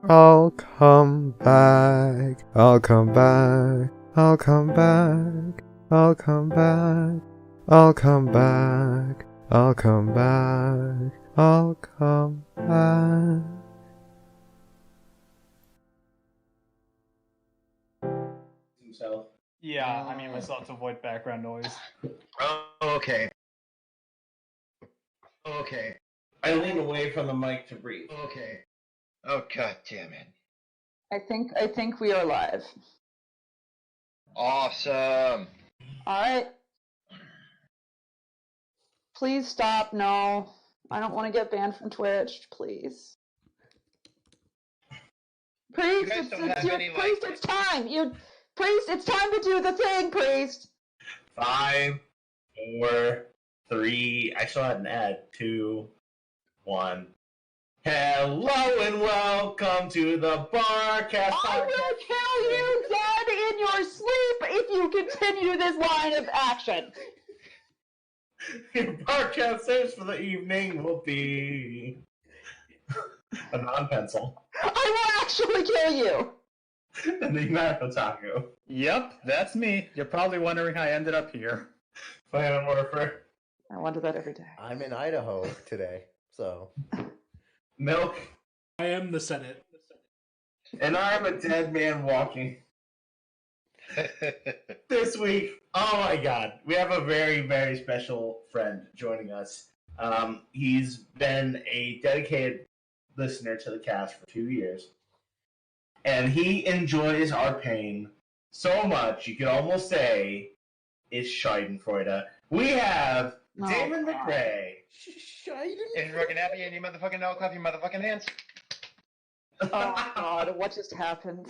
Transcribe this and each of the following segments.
I'll come back. I'll come back. I'll come back. I'll come back. I'll come back. I'll come back. I'll come back. Himself. Yeah, I mean myself to avoid background noise. Oh, okay. Okay. I lean away from the mic to breathe. Okay. Oh, god damn it. I think we are live. Awesome. Alright. Please stop, no. I don't want to get banned from Twitch, please. Priest, guys don't have any, Priest, it's time! Priest, it's time to do the thing, Priest! 5, 4, 3. I still had an ad. 2, 1. Hello and welcome to the Barcast. I will kill you dead in your sleep if you continue this line of action. Your Barcast search for the evening will be a non-pencil. I will actually kill you. And the Enigmatic Otaku. Yep, that's me. You're probably wondering how I ended up here. Plan and warfare. I wonder that every day. I'm in Idaho today, so. Milk. I am the Senate. And I'm a dead man walking. This week, oh my god, we have a very, very special friend joining us. He's been a dedicated listener to the cast for 2 years. And he enjoys our pain so much, you could almost say it's Schadenfreude. We have Daemon McRae. If you're fucking happy and you motherfucking know, clap your motherfucking hands. Oh god, what just happened?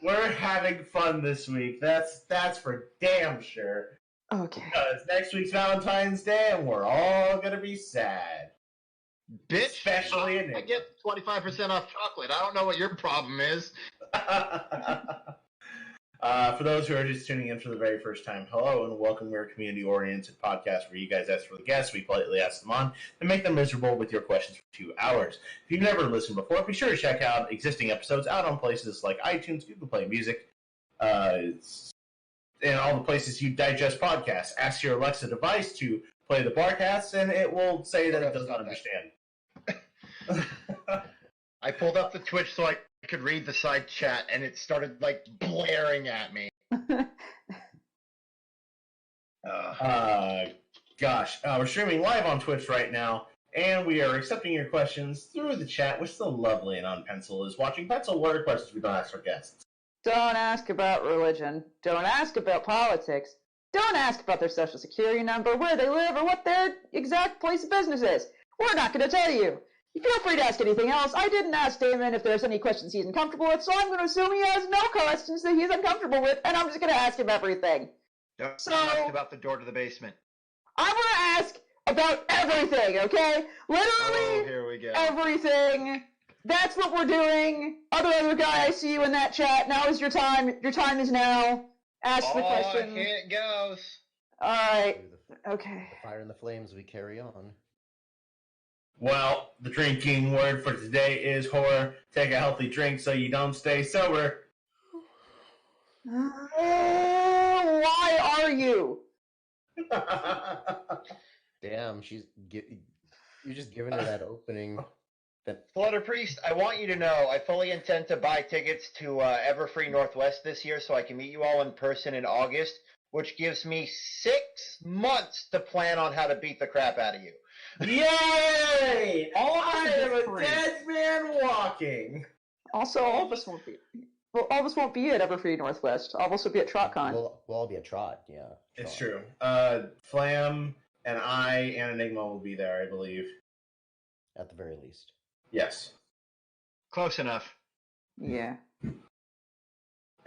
We're having fun this week. That's for damn sure. Okay. Because next week's Valentine's Day and we're all gonna be sad. Bitch, Especially in I get 25% off chocolate. I don't know what your problem is. For those who are just tuning in for the very first time, hello and welcome. We're a community-oriented podcast where you guys ask for the guests, we politely ask them on, and make them miserable with your questions for 2 hours. If you've never listened before, be sure to check out existing episodes out on places like iTunes, Google Play Music, and all the places you digest podcasts. Ask your Alexa device to play the Barcast, and it will say that it does not understand. I pulled up the Twitch so I could read the side chat, and it started, like, blaring at me. Gosh, we're streaming live on Twitch right now, and we are accepting your questions through the chat, which so lovely and on Pencil is watching. Pencil, what are questions we don't ask our guests? Don't ask about religion. Don't ask about politics. Don't ask about their social security number, where they live, or what their exact place of business is. We're not going to tell you. You feel free to ask anything else. I didn't ask Daemon if there's any questions he's uncomfortable with, so I'm going to assume he has no questions that he's uncomfortable with, and I'm just going to ask him everything. Don't So- ask about the door to the basement. I'm going to ask about everything, okay? Literally Oh, here we go. everything. That's what we're doing. Other guy, I see you in that chat. Now is your time. Your time is now. Ask the question. Here it goes. All right. Okay. The fire and the flames, we carry on. Well, the drinking word for today is horror. Take a healthy drink so you don't stay sober. Why are you? Damn, you're just giving her that opening. Flutter Priest, I want you to know I fully intend to buy tickets to Everfree Northwest this year so I can meet you all in person in August, which gives me 6 months to plan on how to beat the crap out of you. Yay! I am a free. dead man walking. Also, all of us won't be. Well, all of us won't be at Everfree Northwest. All of us will be at TrotCon. We'll all be a trot, yeah. It's Trot. true. Flam and I and Enigma will be there, I believe. At the very least. Yes. Close enough. Yeah. And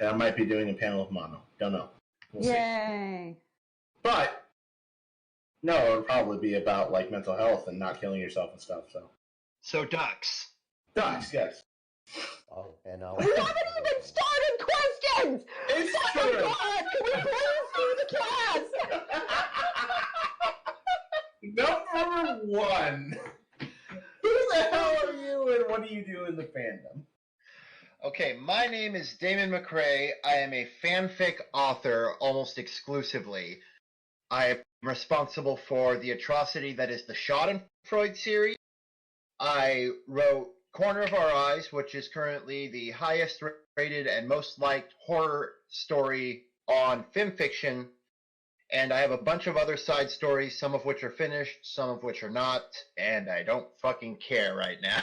I might be doing a panel of mono. Don't know. We'll see. Yay. But no, it would probably be about like mental health and not killing yourself and stuff. So ducks. ducks, yes. Oh, and We haven't even started questions! It's Oh true. my god! Can we please do the class? Number 1. Who the hell are you and Okay, my name is Daemon McRae. I am a fanfic author almost exclusively. I am responsible for the atrocity that is the Schadenfreude series. I wrote Corner of Our Eyes, which is currently the highest rated and most liked horror story on FimFiction. And I have a bunch of other side stories, some of which are finished, some of which are not, and I don't fucking care right now.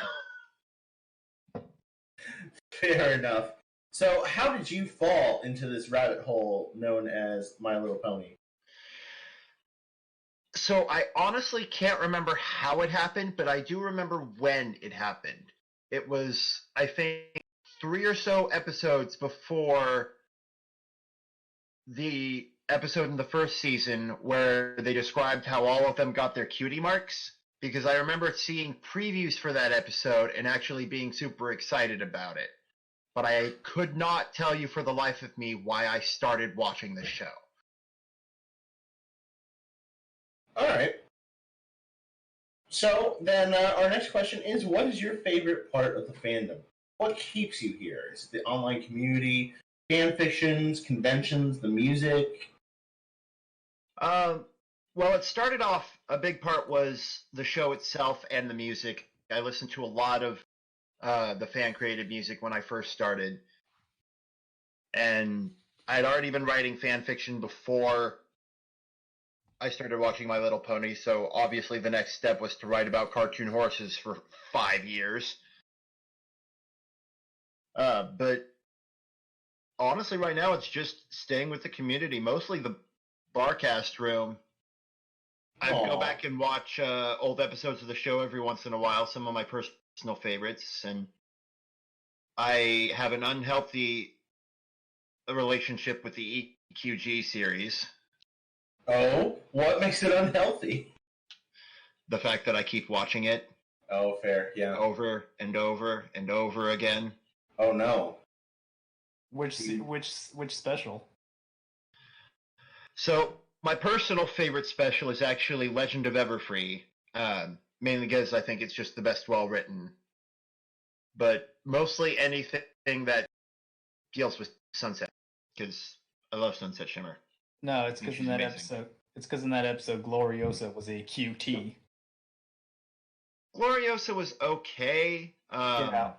Fair enough. So, how did you fall into this rabbit hole known as My Little Pony? So I honestly can't remember how it happened, but I do remember when it happened. It was, I think, 3 or so episodes before the episode in the first season where they described how all of them got their cutie marks. Because I remember seeing previews for that episode and actually being super excited about it. But I could not tell you for the life of me why I started watching the show. All right. So, then our next question is, what is your favorite part of the fandom? What keeps you here? Is it the online community, fan fictions, conventions, the music? Well, it started off, a big part was the show itself and the music. I listened to a lot of the fan-created music when I first started. And I had already been writing fan fiction before I started watching My Little Pony, so obviously the next step was to write about cartoon horses for 5 years. But honestly, right now it's just staying with the community, mostly the Barcast room. I go back and watch old episodes of the show every once in a while, some of my personal favorites, and I have an unhealthy relationship with the EQG series. Oh, what makes it unhealthy? The fact that I keep watching it. Oh, fair, yeah. Over and over and over again. Oh, no. Which special? So my personal favorite special is actually Legend of Everfree, mainly because I think it's just the best well written. But mostly anything that deals with Sunset, because I love Sunset Shimmer. No, it's think because she's in that amazing. episode. It's because in that episode, Gloriosa was a QT. Gloriosa was okay. Yeah.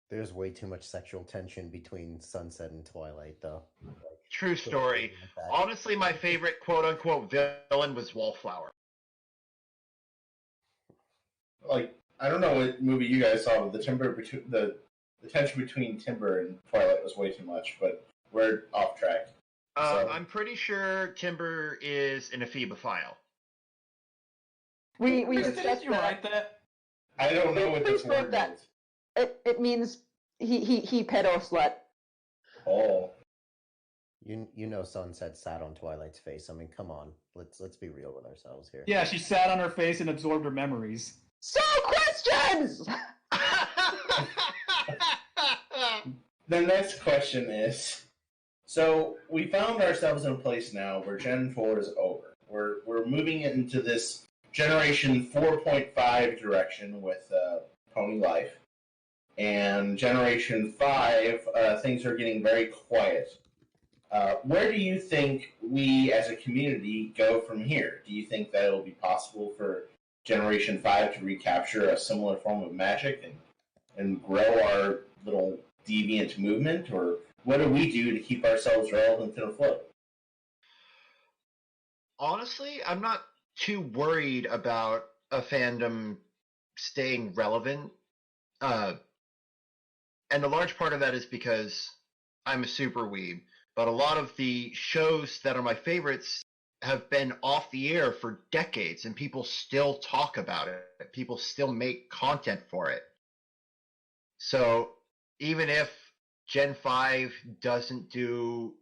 There's way too much sexual tension between Sunset and Twilight, though. True story. Honestly, my favorite quote-unquote villain was Wallflower. Like, I don't know what movie you guys saw, but the tension between Timber and Twilight was way too much, but we're off track. So- I'm pretty sure Timber is an ephebophile. We Did discussed you that. write that? I don't know what this Please note word that. means. It means he pedo slut. Oh. You know Sunset sat on Twilight's face. I mean, come on. Let's be real with ourselves here. Yeah, she sat on her face and absorbed her memories. So questions. The next question is, so we found ourselves in a place now where Gen 4 is over. We're moving into this Generation 4.5 direction with Pony Life. And Generation 5, things are getting very quiet. Where do you think we as a community go from here? Do you think that it'll be possible for Generation 5 to recapture a similar form of magic and grow our little deviant movement? Or what do we do to keep ourselves relevant and afloat? Honestly, I'm not too worried about a fandom staying relevant. And a large part of that is because I'm a super weeb. But a lot of the shows that are my favorites have been off the air for decades, and people still talk about it. People still make content for it. So even if Gen 5 doesn't do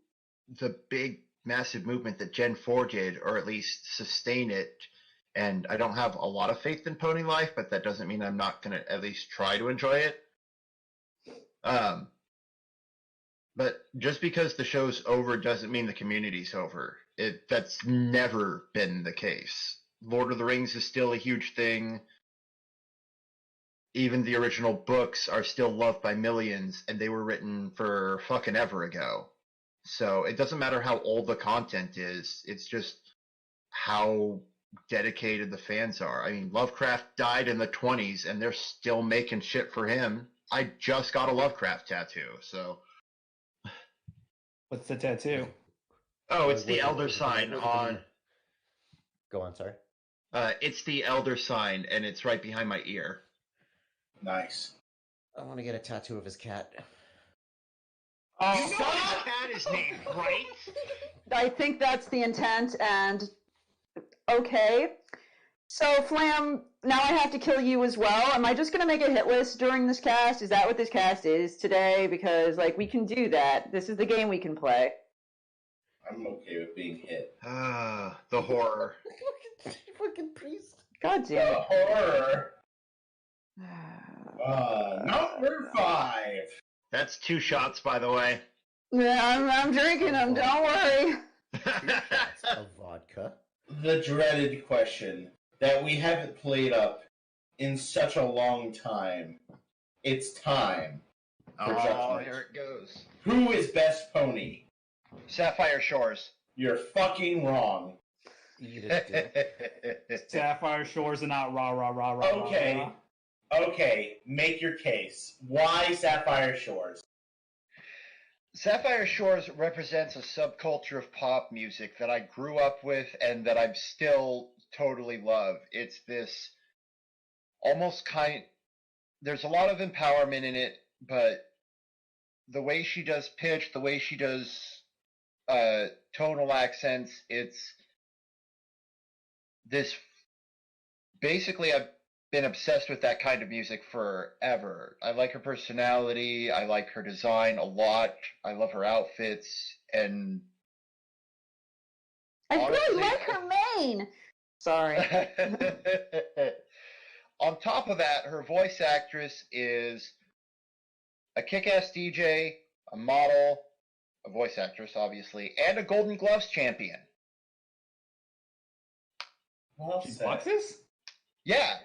the big, massive movement that Gen 4 did, or at least sustain it, and I don't have a lot of faith in Pony Life, but that doesn't mean I'm not going to at least try to enjoy it. But just because the show's over doesn't mean the community's over. That's never been the case. Lord of the Rings is still a huge thing. even the original books are still loved by millions, and they were written for fucking ever ago. So it doesn't matter how old the content is, it's just how dedicated the fans are. I mean, Lovecraft died in the 20s, and they're still making shit for him. I just got a Lovecraft tattoo, so. What's the tattoo? Oh, it's What- the what- Elder what- sign what- on. Go on, sorry. It's the Elder sign, and it's right behind my ear. Nice. I want to get a tattoo of his cat. Oh, You know what cat is named, right? I think that's the intent, and okay. So, Flam, now I have to kill you as well. Am I just going to make a hit list during this cast? Is that what this cast is today? Because, like, we can do that. This is the game we can play. I'm okay with being hit. The horror. Fucking priest. God The damn horror. it. Number 5. That's 2 shots, by the way. Yeah, I'm drinking them, don't worry. Shots of vodka. The dreaded question that we haven't played up in such a long time. It's time. For judgment. Here it goes. Who is best pony? Sapphire Shores. You're fucking wrong. Eat it, dude. Sapphire Shores are not rah rah rah rah. Okay. Rah, rah. Okay, make your case. Why Sapphire Shores? Sapphire Shores represents a subculture of pop music that I grew up with and that I still totally love. It's this almost there's a lot of empowerment in it, but the way she does pitch, the way she does tonal accents, it's this. Basically, I've been obsessed with that kind of music forever. I like her personality. I like her design a lot. I love her outfits, and I really honestly- like her mane. Sorry. on top of that, her voice actress is a kick-ass DJ, a model, a voice actress, obviously, and a Golden Gloves champion. Well She said. fluxes? Yeah,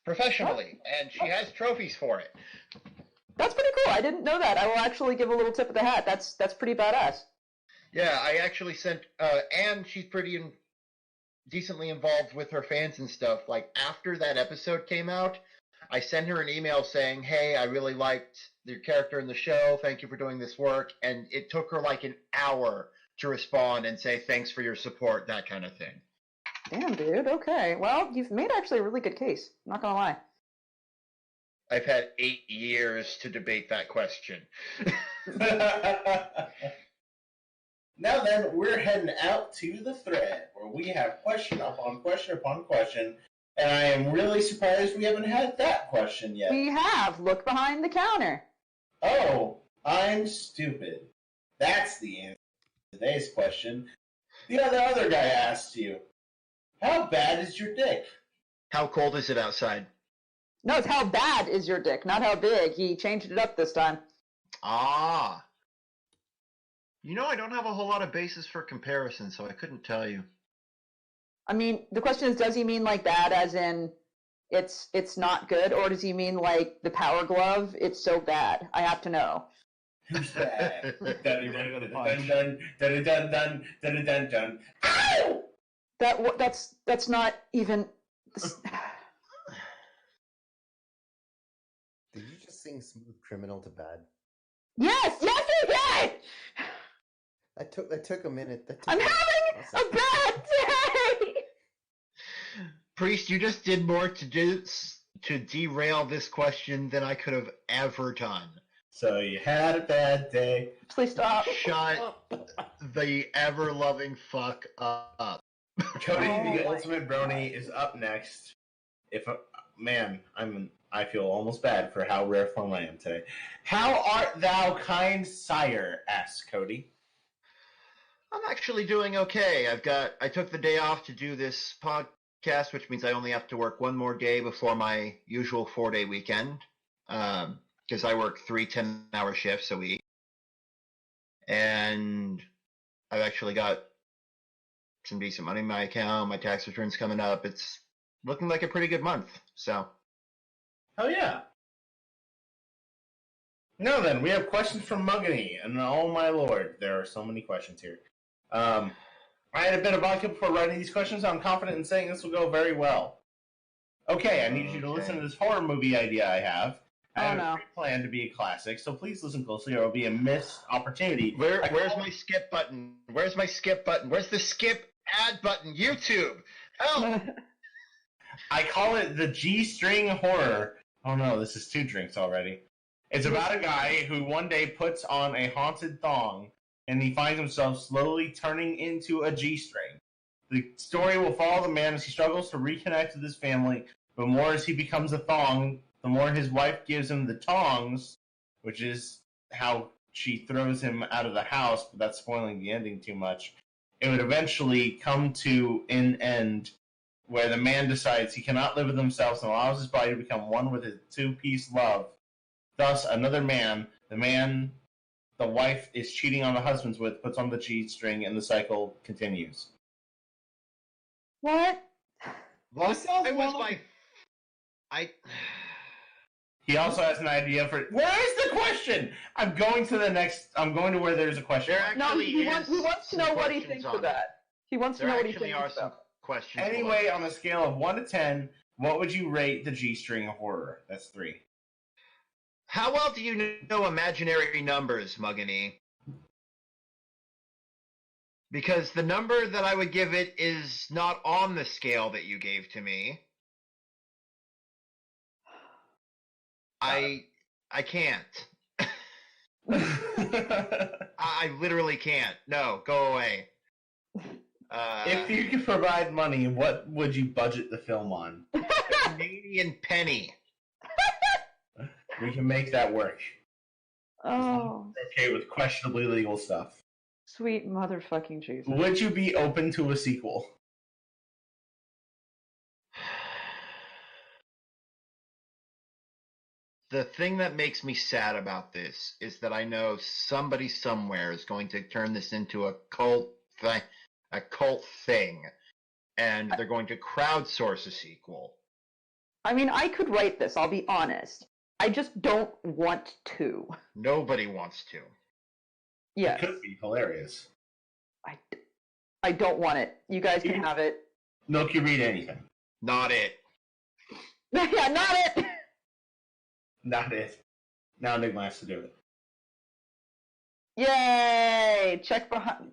professionally, and she has trophies for it. That's pretty cool. I didn't know that. I will actually give a little tip of the hat. That's pretty badass. Yeah, I actually sent, and she's pretty decently involved with her fans and stuff. Like, after that episode came out, I sent her an email saying, hey, I really liked your character in the show. Thank you for doing this work. And it took her like an hour to respond and say, thanks for your support, that kind of thing. Damn, dude. Okay. Well, you've made actually a really good case. I'm not gonna lie. I've had 8 years to debate that question. Now then, we're heading out to the thread where we have question upon question upon question, and I am really surprised we haven't had that question yet. We have. Look behind the counter. Oh, I'm stupid. That's the answer to today's question. The other guy asked you, how bad is your dick? How cold is it outside? No, it's how bad is your dick, not how big. He changed it up this time. Ah. You know, I don't have a whole lot of basis for comparison, so I couldn't tell you. I mean, the question is, does he mean like bad as in it's not good, or does he mean like the Power Glove, it's so bad? I have to know. Who's that? Dun You ready to dun punch? dun dun dun dun dun dun dun. Ow! That's not even. Did you just sing Smooth Criminal to bad? Yes, he did. That took a minute. I'm having a bad day. Priest, you just did more to derail this question than I could have ever done. So you had a bad day. Please stop. Shut the ever-loving fuck up. Cody, Oh the my ultimate brony, is up next. I feel almost bad for how rare form I am today. How art thou, kind sire? Asks Cody. I'm actually doing okay. I took the day off to do this podcast, which means I only have to work one more day before my usual 4-day weekend. Because I work 3 10-hour shifts a week. And I've actually got some decent money in my account. My tax return's coming up. It's looking like a pretty good month. So Hell yeah. Now then, we have questions from Muggany, and oh my lord, there are so many questions here. I had a bit of vodka before writing these questions, so I'm confident in saying this will go very well. Okay, I need you to listen to this horror movie idea I have. I have a plan to be a classic, so please listen closely or it will be a missed opportunity. Where's my skip button? Where's my skip button? Where's the skip ad button? YouTube! Help! I call it the G-string horror. Oh no, this is 2 drinks already. It's about a guy who one day puts on a haunted thong and he finds himself slowly turning into a G-string. The story will follow the man as he struggles to reconnect with his family, but more as he becomes a thong, the more his wife gives him the tongs, which is how she throws him out of the house, but that's spoiling the ending too much. It would eventually come to an end where the man decides he cannot live with himself and allows his body to become one with his 2-piece love. Thus, another man, the wife is cheating on the husband's with, puts on the G-string, and the cycle continues. What? He also has an idea for. Where is the question? I'm going to where there's a question. He wants to know what he thinks of that. He wants to know what he thinks of that. Questions. Anyway, on a scale of 1 to 10, what would you rate the G-string horror? That's 3. How well do you know imaginary numbers, Muggany? Because the number that I would give it is not on the scale that you gave to me. I can't. I literally can't. No, go away. If you could provide money, what would you budget the film on? Canadian penny. We can make that work. Oh. Okay, with questionably legal stuff. Sweet motherfucking Jesus. Would you be open to a sequel? The thing that makes me sad about this is that I know somebody somewhere is going to turn this into a cult thing, and they're going to crowdsource a sequel. I mean, I could write this, I'll be honest. I just don't want to. Nobody wants to. Yes. It could be hilarious. I don't want it. You guys can have it. Milk, you read anything. Not it. Yeah, not it! Not it. Now Enigma has to do it. Yay! Check behind.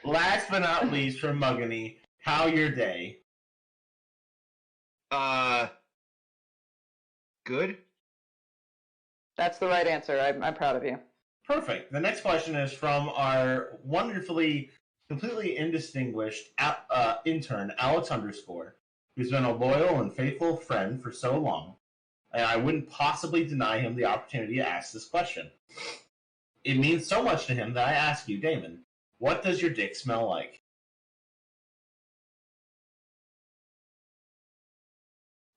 Last but not least, from Muggany, how your day? Good? That's the right answer. I'm proud of you. Perfect. The next question is from our wonderfully, completely indistinguished intern, Alex _, who's been a loyal and faithful friend for so long, and I wouldn't possibly deny him the opportunity to ask this question. It means so much to him that I ask you, Daemon, what does your dick smell like?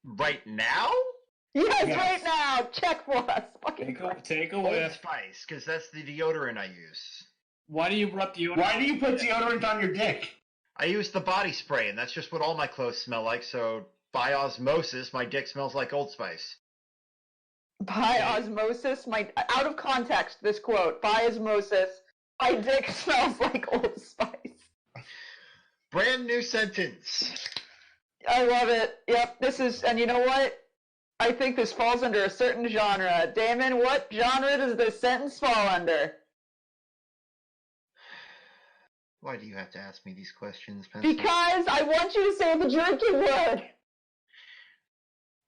Right now? Yes, right now! Check for us! Take a Old whiff. Spice, because that's the deodorant I use. Why do you rub deodorant? Why do you put deodorant on your dick? I use the body spray, and that's just what all my clothes smell like, so by osmosis, my dick smells like Old Spice. By osmosis, out of context, this quote, by osmosis, my dick smells like Old Spice. Brand new sentence. I love it. Yep, and you know what? I think this falls under a certain genre. Damon, what genre does this sentence fall under? Why do you have to ask me these questions, Pencil? Because I want you to say the drinking word.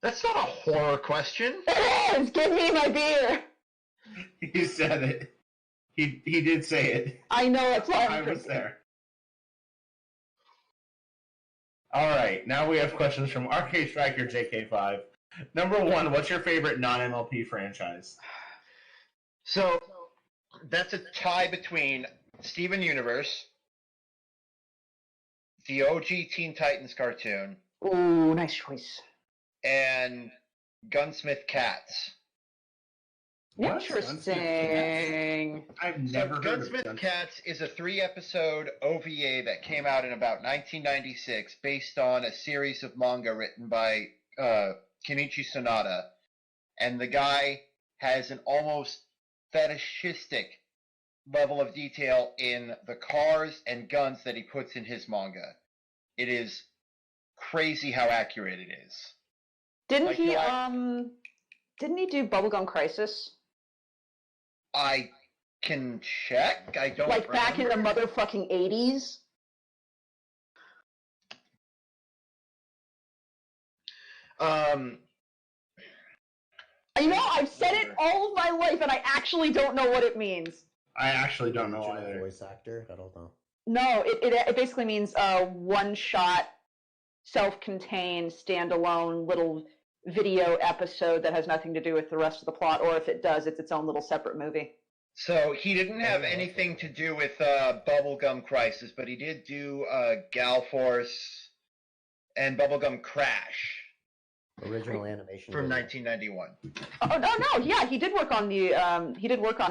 That's not a horror question. It is! Give me my beer! He said it. He did say it. I know, it's why I was there. Alright, now we have questions from Arcade Striker JK5. Number 1, what's your favorite non-MLP franchise? So, that's a tie between Steven Universe, the OG Teen Titans cartoon, Ooh, nice choice. and Gunsmith Cats. Interesting. I've never heard of Gunsmith Cats is a 3-episode OVA that came out in about 1996 based on a series of manga written by Kenichi Sonata, and the guy has an almost fetishistic level of detail in the cars and guns that he puts in his manga. It is crazy how accurate it is. Didn't Like, he do I- didn't he do Bubblegum Crisis? I can check. I don't Like back in the remember. motherfucking 80s? You know, I've said it all of my life and I actually don't know what it means. I actually don't know Original either. voice actor? I don't know. No, it basically means a one-shot, self-contained, standalone little video episode that has nothing to do with the rest of the plot, or if it does, it's its own little separate movie. So he didn't have yeah, anything that's to okay. do with Bubblegum Crisis, but he did do Gal Force and Bubblegum Crash Original animation. from video. 1991. Oh no, yeah, he did work on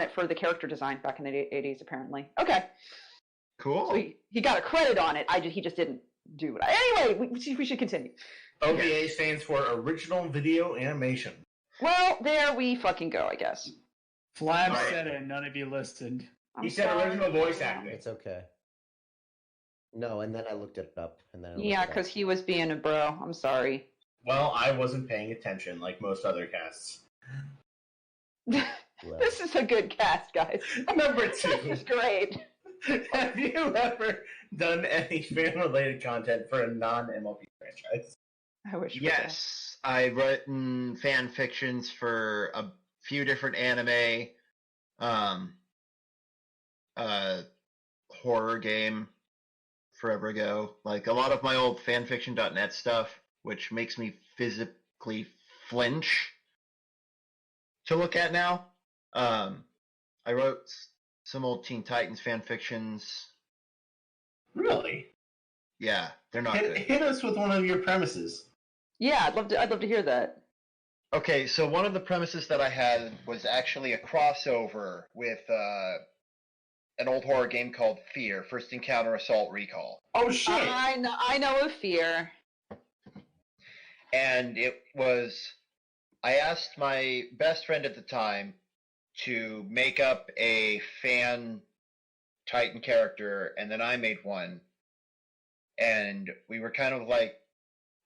it for the character design back in the 80s, apparently. Okay, Cool. so he got a credit on it. He just didn't do it. Anyway, we should continue. OVA stands for Original Video Animation. Well, there we fucking go, I guess. Flab Right. said it, and none of you listened. He said original voice acting. It's okay. No, and then I looked it up, and then I Yeah, looked it because up. he was being a bro. I'm sorry. Well, I wasn't paying attention like most other casts. Well, This is a good cast, guys. Number This 2. is great. Have you ever done any fan-related content for a non-MLB franchise? I wish. Yes, I've written fan fictions for a few different anime, horror game forever ago. Like a lot of my old fanfiction.net stuff, which makes me physically flinch to look at now. I wrote some old Teen Titans fan fictions. Really? Yeah, they're not Hit, good. hit us with one of your premises. Yeah, I'd love to hear that. Okay, so one of the premises that I had was actually a crossover with an old horror game called Fear: First Encounter Assault Recall. Oh shit! I know of Fear. And it was, I asked my best friend at the time to make up a fan Titan character, and then I made one. And we were kind of like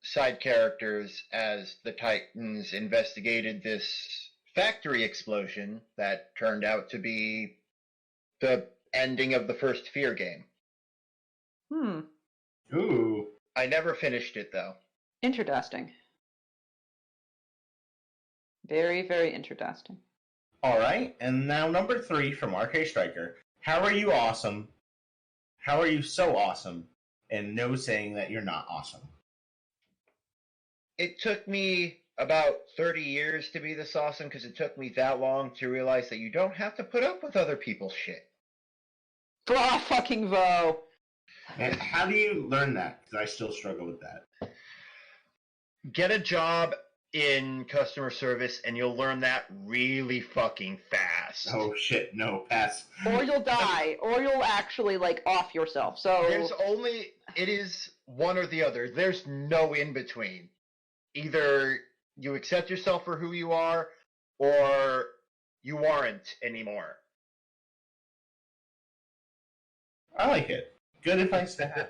side characters as the Titans investigated this factory explosion that turned out to be the ending of the first Fear game. Ooh. I never finished it though. Interesting. Very, very interesting. All right, and now number 3 from RK Striker. How are you awesome? How are you so awesome? And no saying that you're not awesome. It took me about 30 years to be this awesome because it took me that long to realize that you don't have to put up with other people's shit. Bra fucking vo. And how do you learn that? Because I still struggle with that. Get a job in customer service and you'll learn that really fucking fast. Oh shit, no, pass. Or you'll die, or you'll actually like off yourself. So It is one or the other. There's no in between. Either you accept yourself for who you are, or you aren't anymore. I like it. Good advice to have.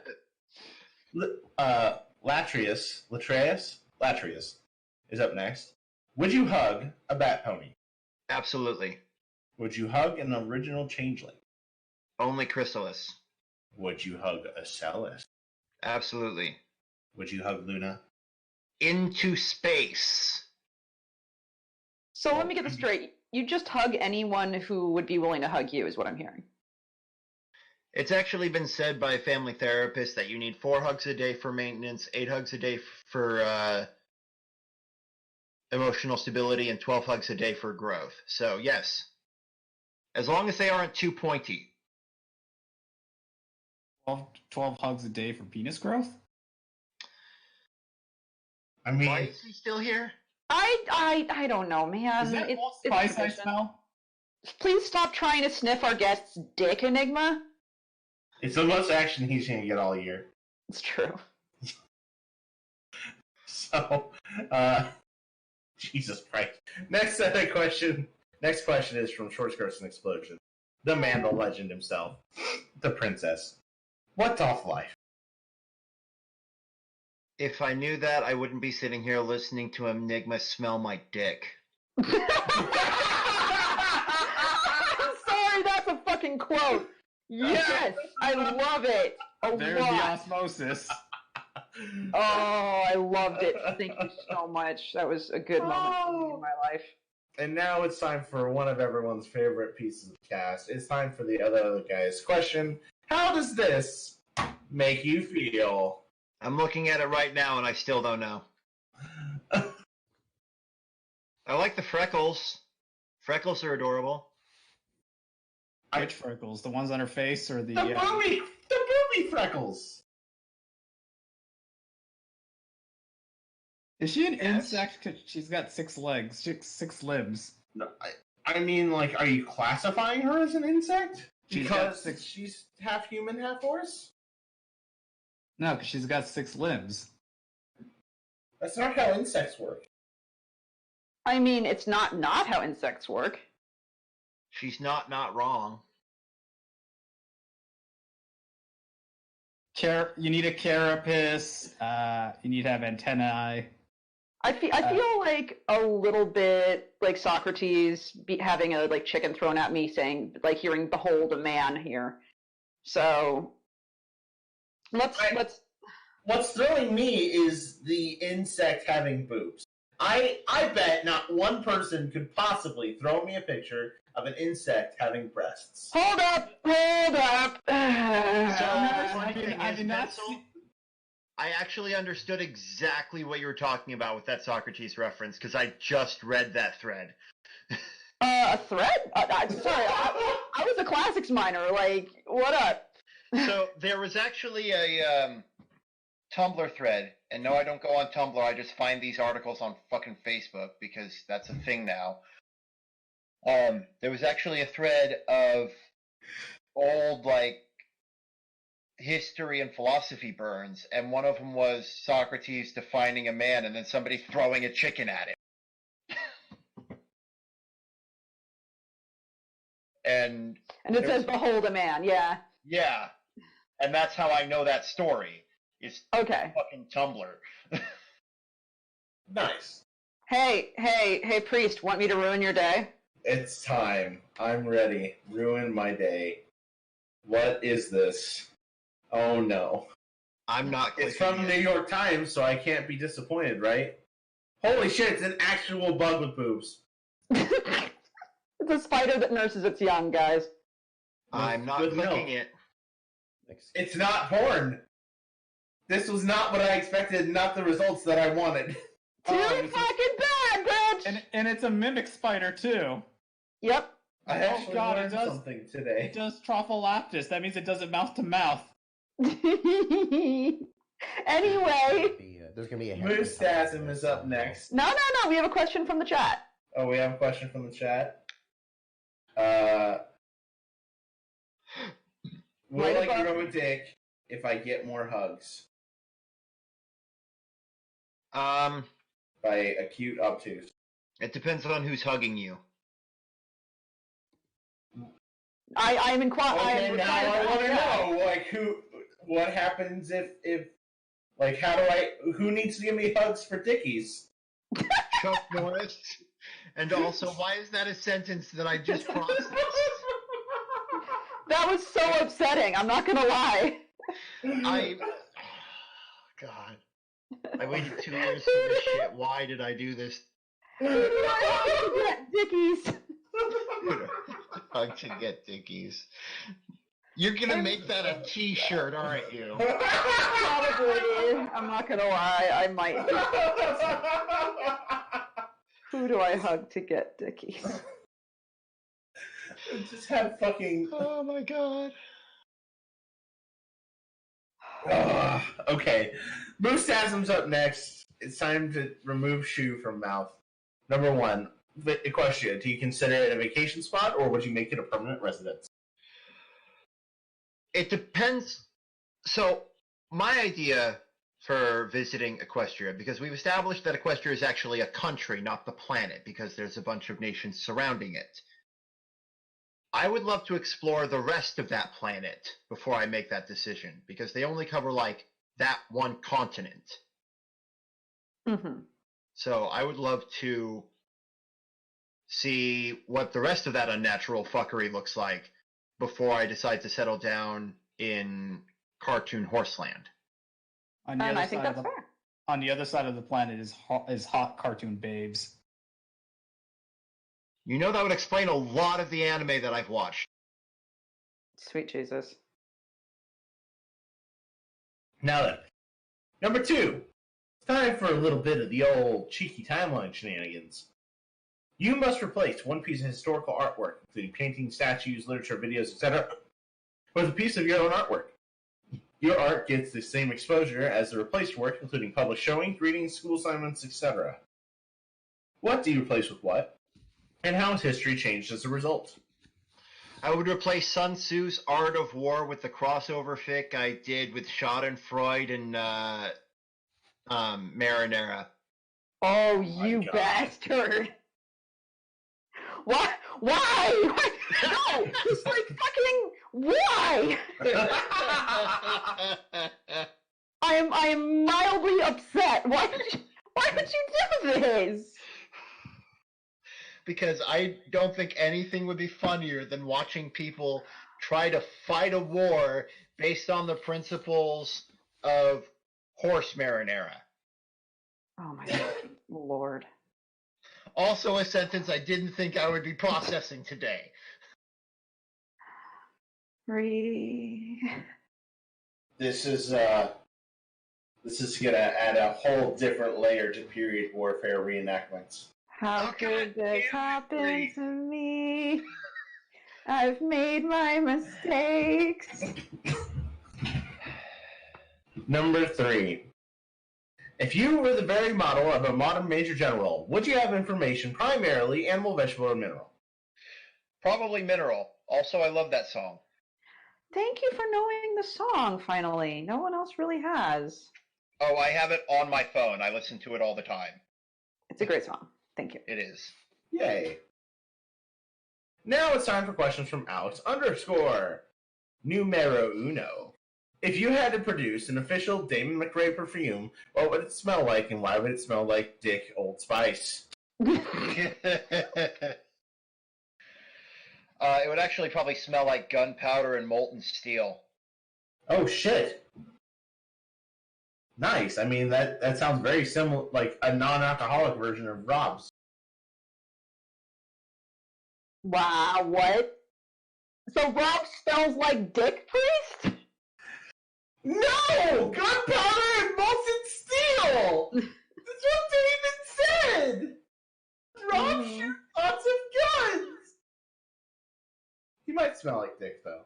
Latrius is up next. Would you hug a bat pony? Absolutely. Would you hug an original changeling? Only Chrysalis. Would you hug a Celis? Absolutely. Would you hug Luna? Into space. So let me get this straight. You just hug anyone who would be willing to hug you, is what I'm hearing. It's actually been said by a family therapist that you need 4 hugs a day for maintenance, 8 hugs a day for emotional stability, and 12 hugs a day for growth. So, yes. As long as they aren't too pointy. 12 hugs a day for penis growth? I mean, Why is he still here? I don't know, man. Is that It's spice I tradition. smell? Please stop trying to sniff our guest's dick, Enigma. it's the most action he's going to get all year. It's true. So, Jesus Christ. Next question is from Short Skirts and Explosion. The man, the legend himself. The princess. What's off life? If I knew that, I wouldn't be sitting here listening to Enigma smell my dick. I'm sorry, that's a fucking quote. Yes, I love it. There's the osmosis. Oh, I loved it. Thank you so much. That was a good moment for me in my life. And now it's time for one of everyone's favorite pieces of the cast. It's time for the other guy's question. How does this make you feel? I'm looking at it right now and I still don't know. I like the freckles. Freckles are adorable. Which freckles? The ones on her face or the... The booby freckles! Is she an insect? 'Cause she's got 6 legs, six limbs. No, I mean, like, are you classifying her as an insect? Because she's half human, half horse? No, because she's got 6 limbs. That's not how insects work. I mean, it's not how insects work. She's not wrong. You need a carapace. You need to have antennae. I feel like a little bit like Socrates having a like chicken thrown at me, saying like hearing "Behold a man" here. So What's throwing me is the insect having boobs. I bet not one person could possibly throw me a picture of an insect having breasts. Hold up. I actually understood exactly what you were talking about with that Socrates reference because I just read that thread. A thread? Sorry, I was a classics minor. Like, what up? So there was actually a Tumblr thread, and no, I don't go on Tumblr. I just find these articles on fucking Facebook because that's a thing now. There was actually a thread of old like history and philosophy burns, and one of them was Socrates defining a man, and then somebody throwing a chicken at him. And it says "Behold a man." Yeah. Yeah, and that's how I know that story. It's okay. Fucking Tumblr. Nice. Hey, priest, want me to ruin your day? It's time. I'm ready. Ruin my day. What is this? Oh no. I'm not. It's from the New York Times, so I can't be disappointed, right? Holy shit, it's an actual bug with boobs. It's a spider that nurses its young, guys. I'm not clicking it. It's not porn. This was not what I expected, not the results that I wanted. Too fucking bad, bitch! And it's a mimic spider, too. Yep. I actually learned something today. It does trophylactus. That means it does it mouth to mouth. Anyway. There's going to be a Moostasm is up next. No. We have a question from the chat. Oh, we have a question from the chat? Will I grow a dick if I get more hugs? By acute obtuse. It depends on who's hugging you. I'm inquiring. Okay, now I want to know, like, what happens if, like, who needs to give me hugs for dickies? Chuck Norris. And also, why is that a sentence that I just processed? That was so upsetting. I'm not gonna lie. God. I waited 2 years for this shit. Why did I do this? Dickies. Hug to get dickies. You're gonna make that a t-shirt, aren't you? Probably. I'm not gonna lie. I might. Who do I hug to get dickies? Just have fucking. Oh my god. Okay. Moostasm's up next. It's time to remove shoe from mouth. Number 1, a question. Do you consider it a vacation spot, or would you make it a permanent residence? It depends. So, my idea for visiting Equestria, because we've established that Equestria is actually a country, not the planet, because there's a bunch of nations surrounding it. I would love to explore the rest of that planet before I make that decision, because they only cover, like, that one continent. Mm-hmm. So I would love to see what the rest of that unnatural fuckery looks like before I decide to settle down in Cartoon Horseland. On the And other I think side that's of the, fair. on the other side of the planet is hot cartoon babes. You know that would explain a lot of the anime that I've watched. Sweet Jesus. Now then, number 2. It's time for a little bit of the old cheeky timeline shenanigans. You must replace one piece of historical artwork, including paintings, statues, literature, videos, etc., with a piece of your own artwork. Your art gets the same exposure as the replaced work, including published showings, readings, school assignments, etc. What do you replace with what? And how has history changed as a result? I would replace Sun Tzu's Art of War with the crossover fic I did with Schadenfreude and Marinara. Oh, my you God. bastard! Why? Why? No! Just like fucking why? I am mildly upset. Why would you do this? Because I don't think anything would be funnier than watching people try to fight a war based on the principles of horse marinara. Oh my fucking lord. Also a sentence I didn't think I would be processing today. This is gonna add a whole different layer to period warfare reenactments. How Oh, could God this damn it, happen Bree. to me? I've made my mistakes. Number 3. If you were the very model of a modern major general, would you have information primarily animal, vegetable, or mineral? Probably Mineral. Also, I love that song. Thank you for knowing the song, finally. No one else really has. Oh, I have it on my phone. I listen to it all the time. It's a great song. Thank you. It is. Yay. Now it's time for questions from Alex _ numero uno. If you had to produce an official Daemon McRae perfume, what would it smell like, and why would it smell like Dick Old Spice? It would actually probably smell like gunpowder and molten steel. Oh shit! Nice. I mean, that sounds very similar, like a non-alcoholic version of Rob's. Wow, what? So Rob smells like Dick Priest? No! Gunpowder and molten steel! That's what David said! Rob shoots lots of guns! He might smell like Dick, though.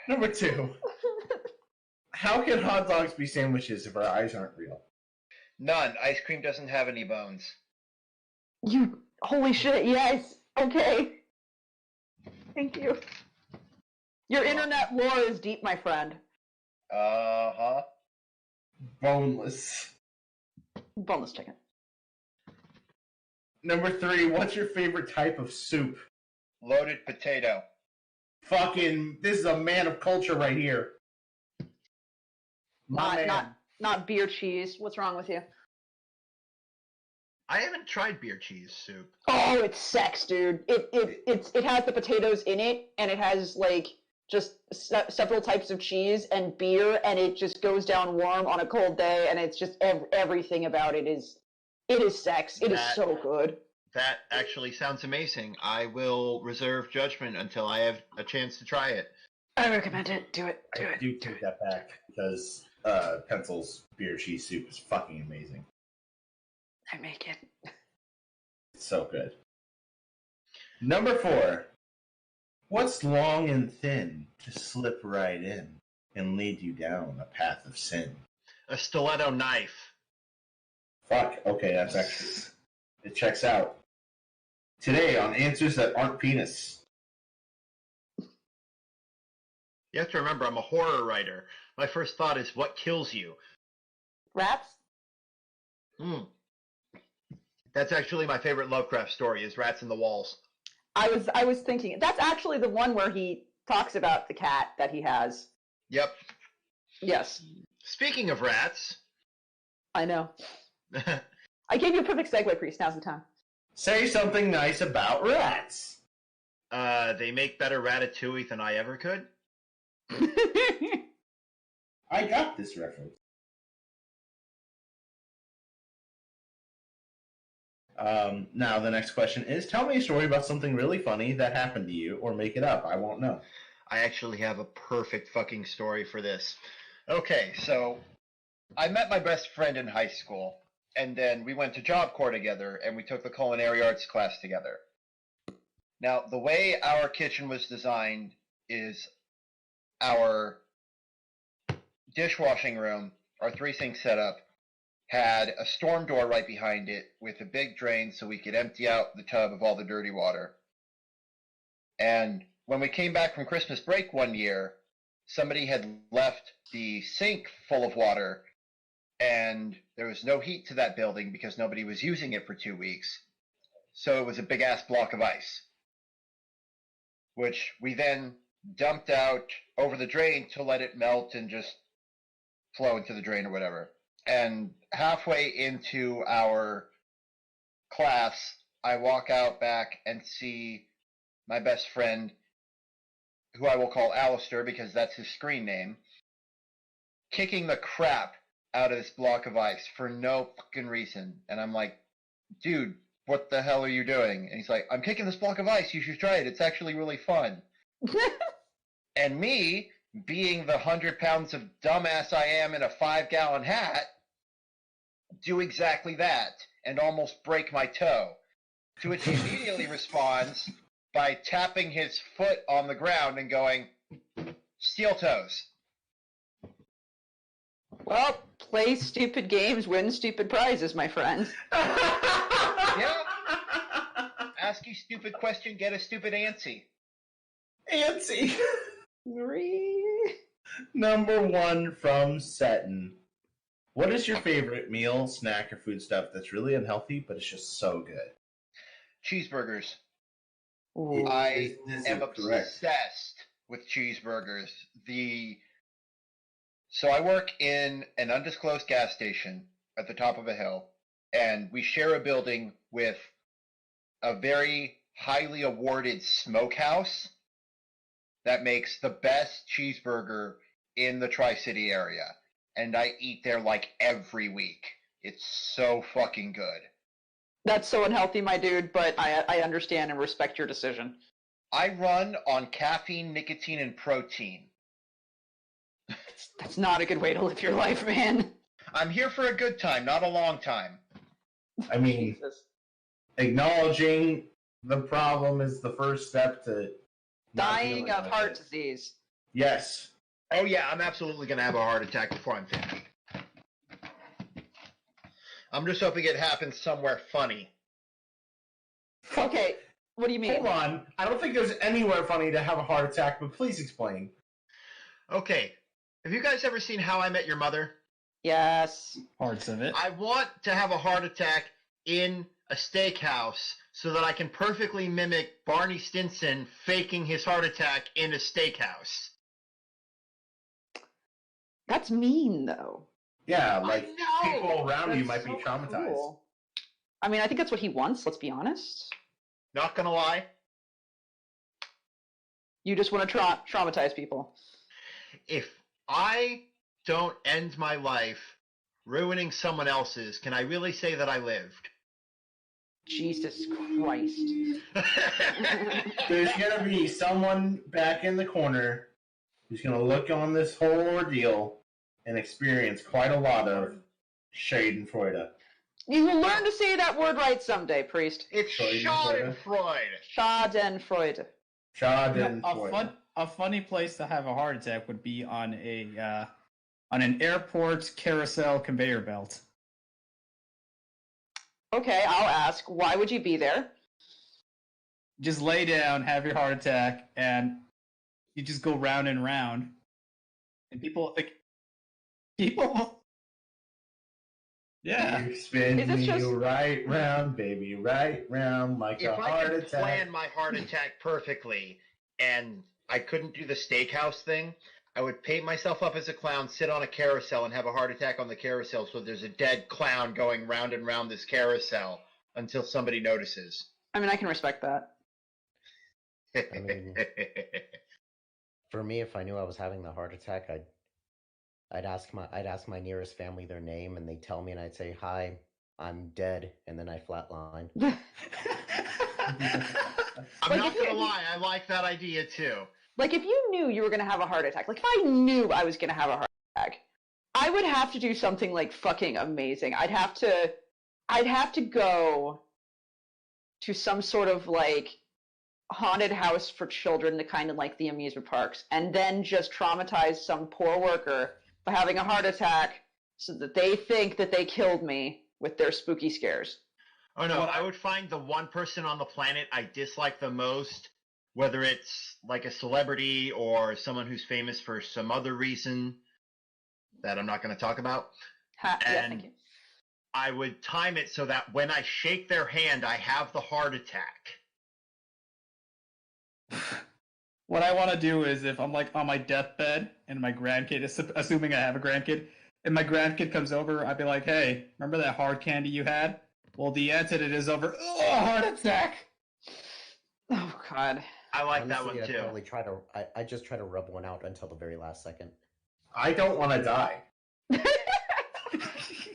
Number 2. How can hot dogs be sandwiches if our eyes aren't real? None. Ice cream doesn't have any bones. You, holy shit, yes. Okay. Thank you. Your internet lore is deep, my friend. Uh-huh. Boneless. Boneless chicken. Number 3, what's your favorite type of soup? Loaded potato. Fucking, this is a man of culture right here. My man. Not beer cheese. What's wrong with you? I haven't tried beer cheese soup. Oh, it's sex, dude. It has the potatoes in it, and it has like just several types of cheese and beer, and it just goes down warm on a cold day, and it's just everything about it is sex. It is so good. That actually sounds amazing. I will reserve judgment until I have a chance to try it. I recommend it. Do it. I do take that back because Pencil's beer cheese soup is fucking amazing. I make it. It's so good. Number 4. What's long and thin to slip right in and lead you down a path of sin? A stiletto knife. Fuck, okay, that's actually... It checks out. Today on Answers That Aren't Penis. You have to remember, I'm a horror writer. my first thought is, what kills you? Rats? That's actually my favorite Lovecraft story, is Rats in the Walls. I was thinking that's actually the one where he talks about the cat that he has. Yep. Yes. Speaking of rats... I know. I gave you a perfect segue, Priest. Now's the time. Say something nice about rats. They make better ratatouille than I ever could. I got this reference. Now the next question is, tell me a story about something really funny that happened to you, or make it up. I won't know. I actually have a perfect fucking story for this. Okay, so I met my best friend in high school, and then we went to Job Corps together, and we took the culinary arts class together. Now, the way our kitchen was designed is our dishwashing room, our three-sink setup, had a storm door right behind it with a big drain so we could empty out the tub of all the dirty water. And when we came back from Christmas break one year, somebody had left the sink full of water, and there was no heat to that building because nobody was using it for 2 weeks. So it was a big-ass block of ice, which we then dumped out over the drain to let it melt and just flow into the drain or whatever. And halfway into our class, I walk out back and see my best friend, who I will call Alistair because that's his screen name, kicking the crap out of this block of ice for no fucking reason. And I'm like, dude, what the hell are you doing? And he's like, I'm kicking this block of ice. You should try it. It's actually really fun. And me, being the 100 pounds of dumbass I am in a 5-gallon hat, do exactly that and almost break my toe. To which he immediately responds by tapping his foot on the ground and going, steel toes. Well, play stupid games, win stupid prizes, my friend. Yeah. Ask you stupid question, get a stupid antsy. Antsy. Three. Number 1 from Seton. What is your favorite meal, snack, or food stuff that's really unhealthy, but it's just so good? Cheeseburgers. Ooh. I This is am correct. obsessed with cheeseburgers. So I work in an undisclosed gas station at the top of a hill, and we share a building with a very highly awarded smokehouse that makes the best cheeseburger in the Tri-City area. And I eat there like every week. It's so fucking good. That's so unhealthy, my dude, but I understand and respect your decision. I run on caffeine, nicotine, and protein. That's not a good way to live your life, man. I'm here for a good time, not a long time. I mean, Jesus. acknowledging the problem is the first step to not Dying dealing of with heart it. disease. Yes. Oh yeah, I'm absolutely going to have a heart attack before I'm finished. I'm just hoping it happens somewhere funny. Okay, what do you mean? Hold on. I don't think there's anywhere funny to have a heart attack, but please explain. Okay, have you guys ever seen How I Met Your Mother? Yes. Parts of it. I want to have a heart attack in a steakhouse so that I can perfectly mimic Barney Stinson faking his heart attack in a steakhouse. That's mean, though. Yeah, like I know! people around you That's might be so traumatized. cruel. I mean, I think that's what he wants, let's be honest. Not gonna lie, You just want to traumatize people. if I don't end my life ruining someone else's, can I really say that I lived? Jesus Christ. There's gonna be someone back in the corner who's gonna look on this whole ordeal and experience quite a lot of Schadenfreude. You will learn to say that word right someday, priest. It's Schadenfreude. Schadenfreude. Schadenfreude. A funny place to have a heart attack would be on an airport carousel conveyor belt. Okay, I'll ask, why would you be there? Just lay down, have your heart attack, and you just go round and round. And people, like, People. Yeah. You spin Is this me just- right round, baby, right round like If a I heart could attack. plan my heart attack perfectly and I couldn't do the steakhouse thing, I would paint myself up as a clown, sit on a carousel, and have a heart attack on the carousel so there's a dead clown going round and round this carousel until somebody notices. I mean, I can respect that. I mean, for me, if I knew I was having the heart attack, I'd ask my nearest family their name, and they'd tell me, and I'd say, "Hi, I'm dead," and then I flatline. I'm not going to lie, I like that idea too. Like, if you knew you were going to have a heart attack, like, if I knew I was going to have a heart attack, I would have to do something, like, fucking amazing. I'd have to go to some sort of, like, haunted house for children, the kind of like the amusement parks, and then just traumatize some poor worker by having a heart attack so that they think that they killed me with their spooky scares. Oh no, I would find the one person on the planet I dislike the most, whether it's like a celebrity or someone who's famous for some other reason that I'm not going to talk about. Yeah, And thank you. I would time it so that when I shake their hand, I have the heart attack. What I want to do is if I'm like on my deathbed and my grandkid is assuming I have a grandkid, and my grandkid comes over, I'd be like, "Hey, remember that hard candy you had? Well, the antidote is over. Oh, heart attack." Oh God. I like Honestly, that one I'd too. probably I just try to rub one out until the very last second. I don't want to die.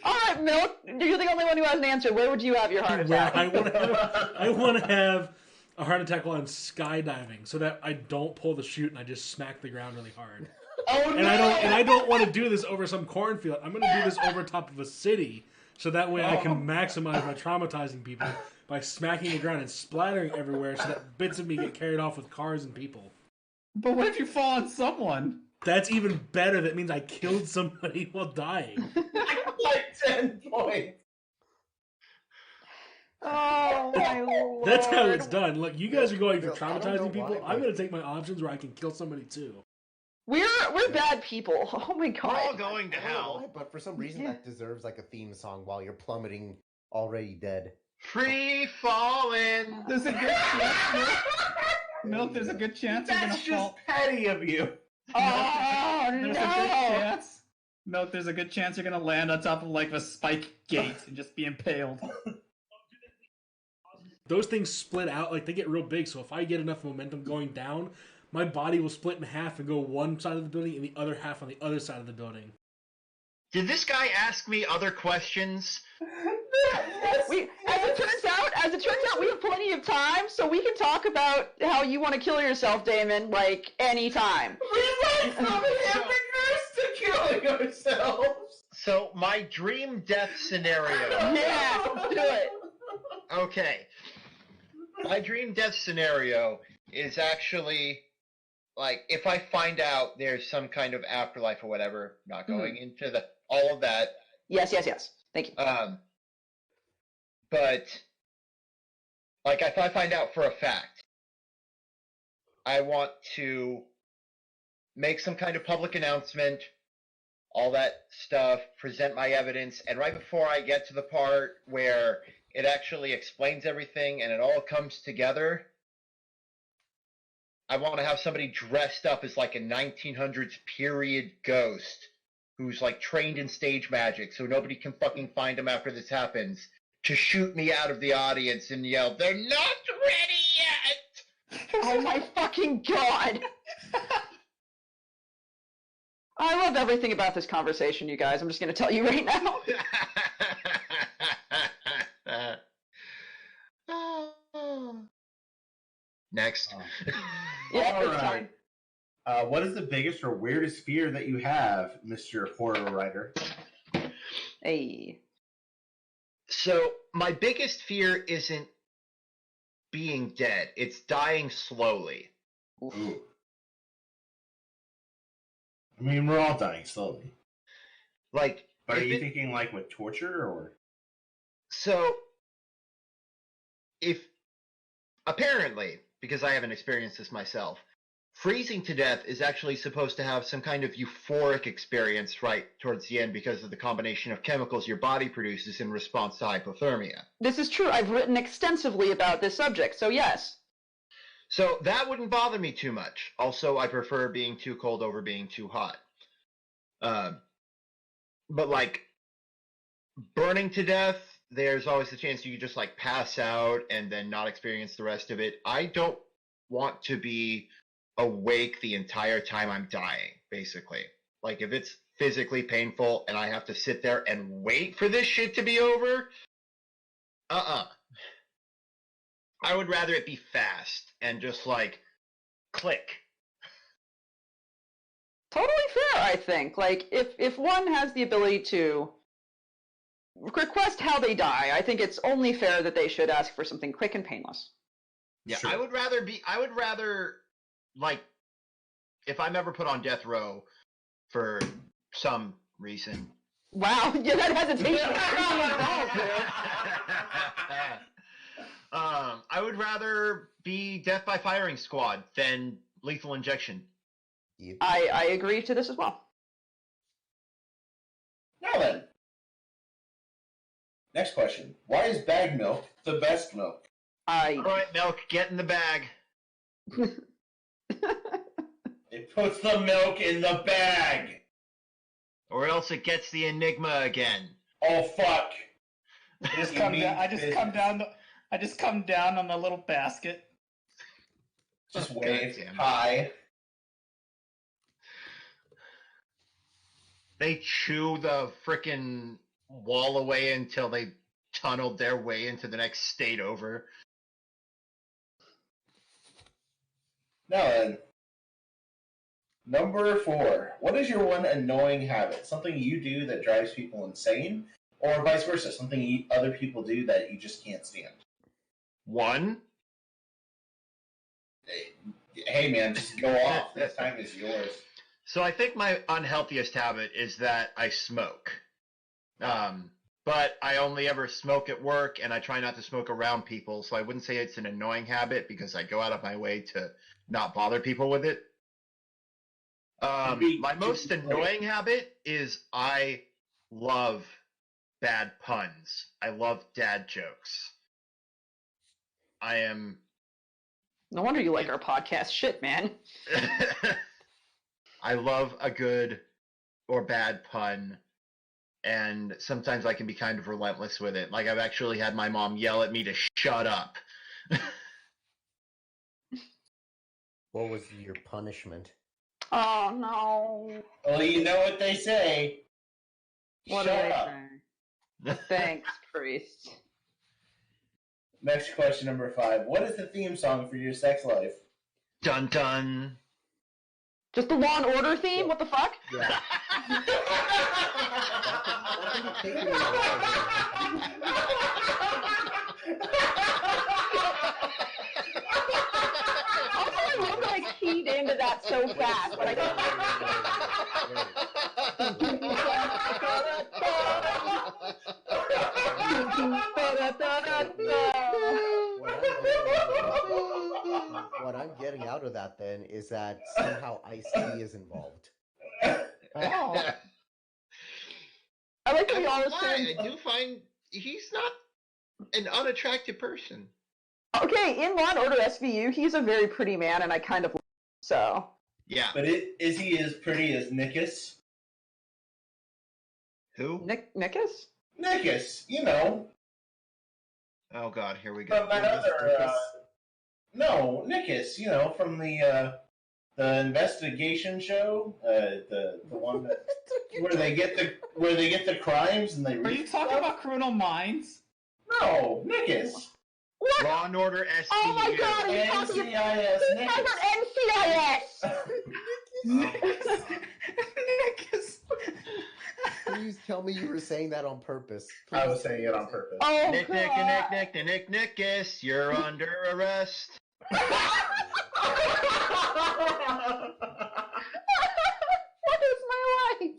All right, Milk, you're the only one who has an answer. Where would you have your heart Well, attack? I want to have a heart attack while I'm skydiving, so that I don't pull the chute and I just smack the ground really hard. Oh no! And I don't want to do this over some cornfield. I'm going to do this over top of a city, so that way I can maximize my traumatizing people by smacking the ground and splattering everywhere, so that bits of me get carried off with cars and people. But what if you fall on someone? That's even better. That means I killed somebody while dying. Like 10 points. Oh my Lord. That's how it's done. Look, you guys are going for Bill, I don't know traumatizing people. why, I'm but- going to take my options where I can kill somebody too. We're bad people. Oh my We're all God. going to I don't know hell. why, but for some reason that deserves like a theme song while you're plummeting, already dead. Free falling. There's a good chance. Milk, there's a good chance you're gonna That's just fall. petty of you. Oh There's a good no. chance. Milk, there's a good chance you're gonna land on top of like a spike gate and just be impaled. Those things split out, like they get real big, so if I get enough momentum going down, my body will split in half and go one side of the building and the other half on the other side of the building. Did this guy ask me other questions? As it turns out, we have plenty of time, so we can talk about how you want to kill yourself, Daemon, like anytime. We went from hamburgers to killing ourselves. So my dream death scenario. Yeah, let's do it. Okay. My dream death scenario is actually like if I find out there's some kind of afterlife or whatever, not going into all of that. Yes. Thank you. But like if I find out for a fact, I want to make some kind of public announcement, all that stuff, present my evidence, and right before I get to the part where it actually explains everything and it all comes together, I want to have somebody dressed up as like a 1900s period ghost who's like trained in stage magic so nobody can fucking find him after this happens to shoot me out of the audience and yell, "They're not ready yet!" Oh my fucking God. I love everything about this conversation, you guys. I'm just going to tell you right now. Next. Yeah, All it's right. time. What is the biggest or weirdest fear that you have, Mr. Horror Writer? Hey. So, my biggest fear isn't being dead, it's dying slowly. Ooh. I mean, we're all dying slowly. Like, But are if you it- thinking like with torture or? So, if apparently, because I haven't experienced this myself, freezing to death is actually supposed to have some kind of euphoric experience right towards the end because of the combination of chemicals your body produces in response to hypothermia. This is true. I've written extensively about this subject, so yes. So that wouldn't bother me too much. Also, I prefer being too cold over being too hot. But like burning to death, there's always the chance you could just like pass out and then not experience the rest of it. I don't want to be awake the entire time I'm dying, basically. Like if it's physically painful and I have to sit there and wait for this shit to be over, I would rather it be fast and just like click. Totally fair, I think. Like, if one has the ability to request how they die, I think it's only fair that they should ask for something quick and painless. Yeah, Sure. I would rather, like, if I'm ever put on death row for some reason. Wow, yeah, that hesitation is strong involved there. I would rather be death by firing squad than lethal injection. You, I agree to this as well. Now then, next question. Why is bag milk the best milk? All right, milk, get in the bag. It puts the milk in the bag. Or else it gets the enigma again. Oh fuck! I just You come mean down. I just come business. down. I just come down on the little basket. Just Oh, wave goddamn. hi. They chew the frickin' wall away until they tunneled their way into the next state over. Now then, number 4. What is your one annoying habit? Something you do that drives people insane, or vice versa? Something other people do that you just can't stand. 1. Hey man, just go off. This time is yours. So I think my unhealthiest habit is that I smoke. But I only ever smoke at work, and I try not to smoke around people, so I wouldn't say it's an annoying habit because I go out of my way to not bother people with it. My most annoying habit is I love bad puns. I love dad jokes. I am... No wonder you like our podcast. Shit, man. I love a good or bad pun, and sometimes I can be kind of relentless with it. Like, I've actually had my mom yell at me to shut up. what was your punishment? Oh, no. Well, you know what they say. What Shut did up. I say? Thanks, priest. Next question, number 5. What is the theme song for your sex life? Dun dun. Just the Law and Order theme? What the fuck? Yeah. That can be taken Also, I love that I keyed into that so fast, but I What I'm getting out of that then is that somehow Ice-T is involved. Oh. I like that we all I assumed. do find he's not an unattractive person. Okay, in Law and Order SVU, he's a very pretty man, and I kind of like him, so. Yeah. But is he as pretty as Nickus? Who? Nickus? Nickus, you know. Oh god, here we go. From that other, no, Nickus, you know, from the investigation show, the one that where they get the crimes and they. Are you talking about Criminal Minds? No, Nickus. What? Law and Order SVU. Oh my god, he's talking about NCIS! Nickus. Please tell me you were saying that on purpose. I was saying it on purpose. Oh, Nick, god. Nickus, you're under arrest. What is my life?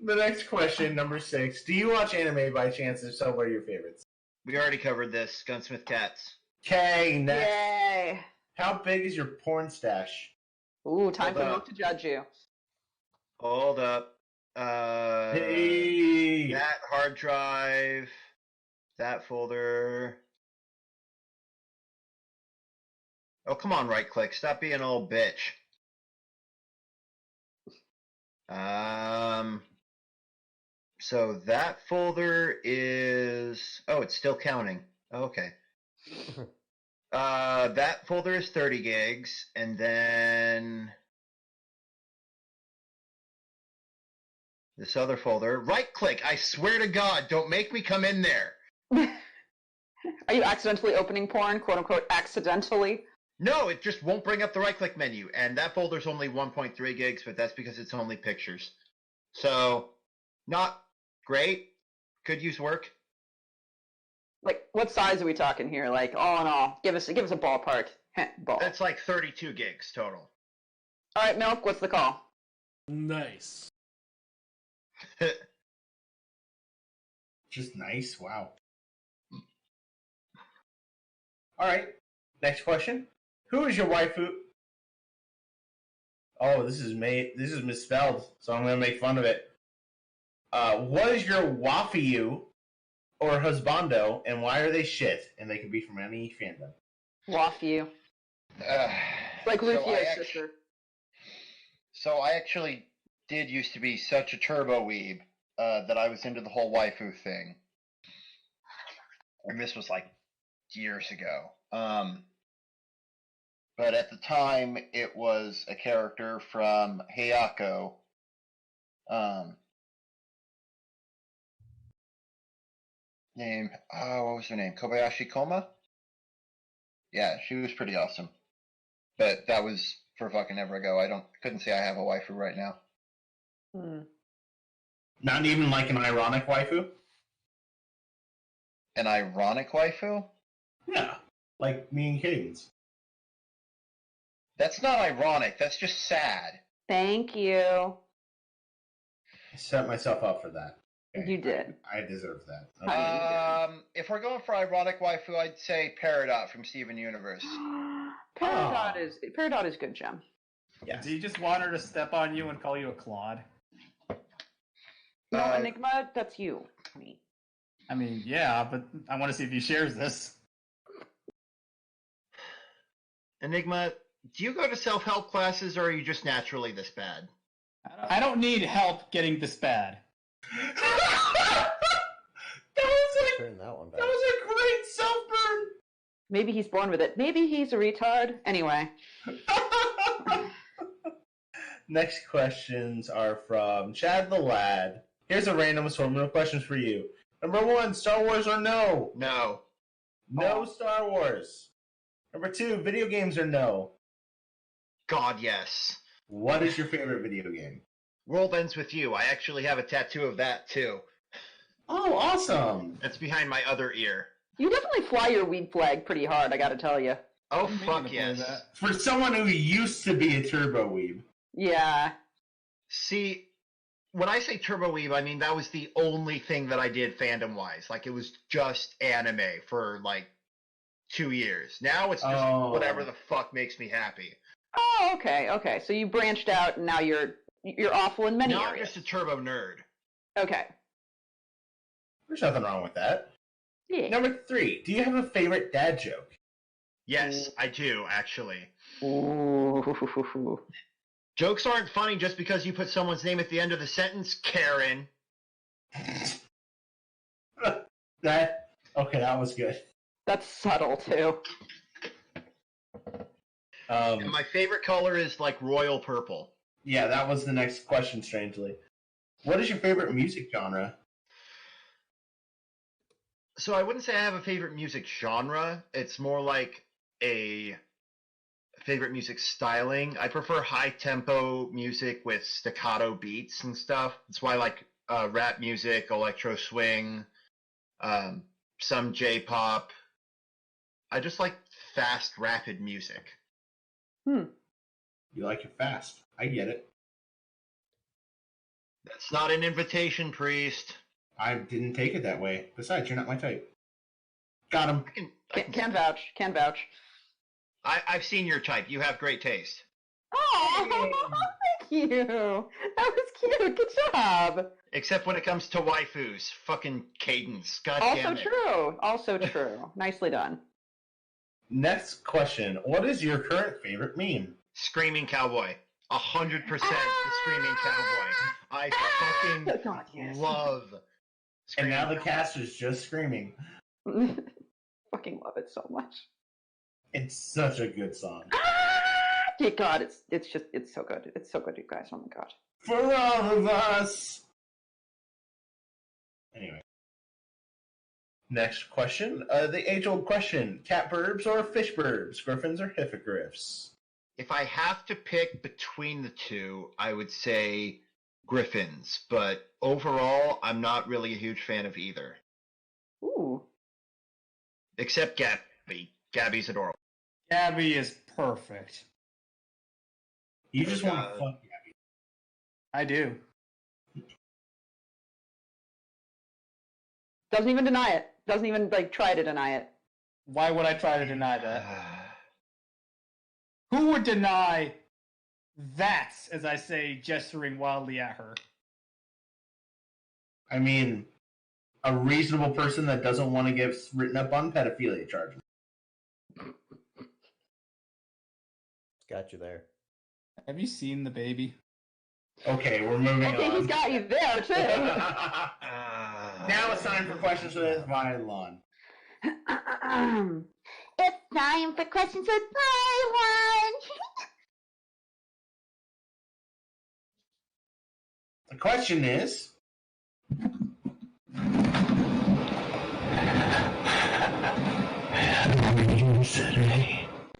The next question, number 6. Do you watch anime by chance? If so, what are your favorites? We already covered this. Gunsmith Cats. Okay, next. Yay. How big is your porn stash? Ooh, time Hold for up. Milk to judge you. Hold up. Hey! That hard drive, that folder. Oh, come on, right click. Stop being an old bitch. So that folder is. Oh, it's still counting. Okay. That folder is 30 gigs, and then this other folder. Right click. I swear to God, don't make me come in there. Are you accidentally opening porn, quote unquote, accidentally? No, it just won't bring up the right click menu. And that folder's only 1.3 gigs, but that's because it's only pictures. So, not great. Could use work. Like, what size are we talking here? Like, all in all, give us a ballpark. Ball. That's like 32 gigs total. All right, Milk, what's the call? Nice. Just nice. Wow. All right. Next question. Who is your waifu? Oh, this is misspelled, so I'm gonna make fun of it. What is your wafiu or husbando, and why are they shit? And they can be from any fandom. Waff you. Like so Luthier's sister. So I actually did used to be such a turbo weeb that I was into the whole waifu thing. And this was like years ago. But at the time, it was a character from Hayako. What was her name? Kobayashi Koma? Yeah, she was pretty awesome. But that was for fucking ever ago. Couldn't say I have a waifu right now. Not even like an ironic waifu? An ironic waifu? Yeah. Like me and Cadence. That's not ironic. That's just sad. Thank you. I set myself up for that. Okay. You did. I deserve that. If we're going for ironic waifu, I'd say Peridot from Steven Universe. Peridot is good, Jim. Yes. Do you just want her to step on you and call you a clod? No, Enigma, that's you. Me. I mean, yeah, but I want to see if he shares this. Enigma, do you go to self-help classes, or are you just naturally this bad? I don't need help getting this bad. that Turn that one back. was a great self-burn! Maybe he's born with it. Maybe he's a retard. Anyway. Next questions are from Chad the Lad. Here's a random assortment of questions for you. Number 1, Star Wars or no? No. No Star Wars. Number 2, video games or no? God, yes. What is your favorite video game? World Ends With You. I actually have a tattoo of that, too. Oh, awesome. That's behind my other ear. You definitely fly your weed flag pretty hard, I gotta tell you. Oh, I'm fuck meaning to yes. play that. For someone who used to be a turbo weeb. Yeah. See, when I say Turbo Weeb, I mean that was the only thing that I did fandom-wise. Like, it was just anime for, like, 2 years. Now it's just whatever the fuck makes me happy. Oh, okay. So you branched out, and now you're awful in many Now I'm areas. just a turbo nerd. Okay. There's nothing wrong with that. Yeah. Number 3, do you have a favorite dad joke? Yes, I do, actually. Ooh. Jokes aren't funny just because you put someone's name at the end of the sentence, Karen. That was good. That's subtle, too. And my favorite color is, like, royal purple. Yeah, that was the next question, strangely. What is your favorite music genre? So I wouldn't say I have a favorite music genre. It's more like a favorite music styling. I prefer high-tempo music with staccato beats and stuff. That's why I like rap music, electro swing, some J-pop. I just like fast, rapid music. You like it fast. I get it. That's not an invitation, priest. I didn't take it that way. Besides, you're not my type. Got him. Can vouch. I've seen your type. You have great taste. Oh, thank you. That was cute. Good job. Except when it comes to waifus. Fucking cadence. God Also damn it. true. Also true. Nicely done. Next question. What is your current favorite meme? Screaming cowboy. 100% the screaming cowboy. I fucking God, yes. love And screaming now the cowboy. cast is just screaming. Fucking love it so much. It's such a good song. Dear God, it's so good. It's so good, you guys. Oh my God. For all of us. Anyway. Next question. The age-old question. Catbirds or fishbirds? Griffins or hippogriffs? If I have to pick between the two, I would say griffins. But overall, I'm not really a huge fan of either. Ooh. Except Gabby. Gabby's adorable. Gabby is perfect. You just want to fuck Gabby. I do. Doesn't even deny it. Doesn't even try to deny it. Why would I try to deny that? Who would deny that, as I say, gesturing wildly at her? I mean, a reasonable person that doesn't want to get written up on pedophilia charges. Got you there. Have you seen the baby? Okay, we're moving Okay, on. he's got you there, too. Now it's time for questions with Vylon. It's time for questions with Byron. The question is...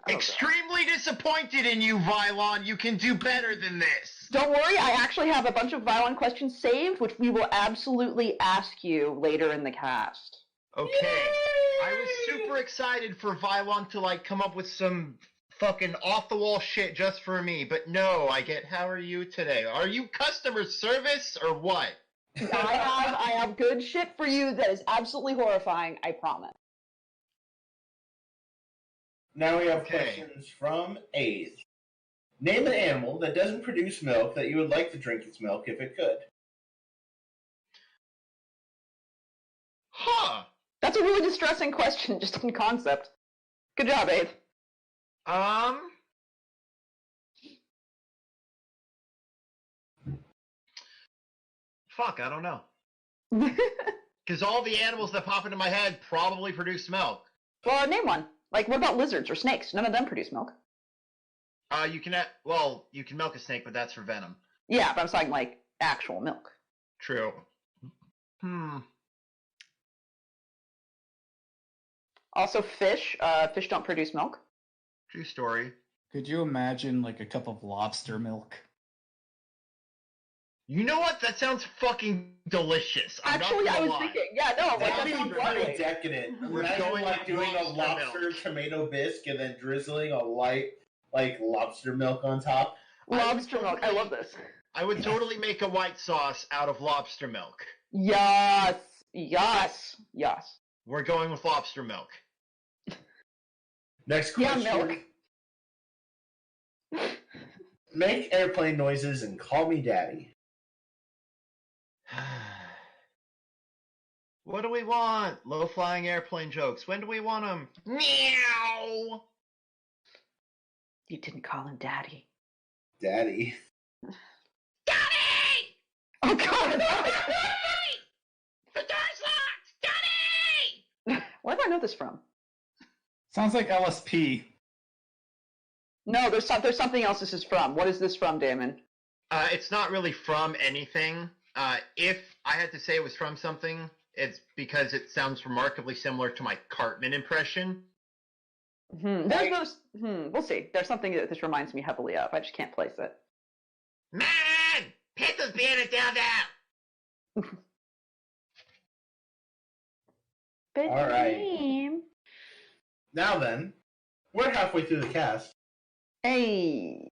Extremely disappointed in you, Vylon. You can do better than this. Don't worry, I actually have a bunch of violent questions saved, which we will absolutely ask you later in the cast. Okay. I was super excited for Vylon to come up with some fucking off-the-wall shit just for me, but no, I get, how are you today? Are you customer service or what? I have good shit for you that is absolutely horrifying, I promise. Now we have Okay. questions from Ace. Name an animal that doesn't produce milk that you would like to drink its milk if it could. Huh. That's a really distressing question, just in concept. Good job, Abe. Fuck, I don't know. Because all the animals that pop into my head probably produce milk. Well, name one. What about lizards or snakes? None of them produce milk. You can milk a snake, but that's for venom. Yeah, but I'm talking, actual milk. True. Also, fish. Fish don't produce milk. True story. Could you imagine, a cup of lobster milk? You know what? That sounds fucking delicious. Actually, I was thinking, that That'd sounds be very lovely. decadent. We're Imagine going with doing a lobster lobster tomato bisque and then drizzling a light lobster milk on top. Lobster milk. I love this. I would totally make a white sauce out of lobster milk. Yes. Yes. Yes. We're going with lobster milk. Next Yeah, question. milk. Make airplane noises and call me daddy. What do we want? Low-flying airplane jokes. When do we want them? Meow! You didn't call him daddy. Daddy. Daddy! Oh, God. Daddy! The door's locked! Daddy! Where do I know this from? Sounds like LSP. No, there's something else this is from. What is this from, Daemon? It's not really from anything. If I had to say it was from something, it's because it sounds remarkably similar to my Cartman impression. We'll see. There's something that this reminds me heavily of. I just can't place it. Man! Pizza's being it down there! All right. Now then, we're halfway through the cast, Hey.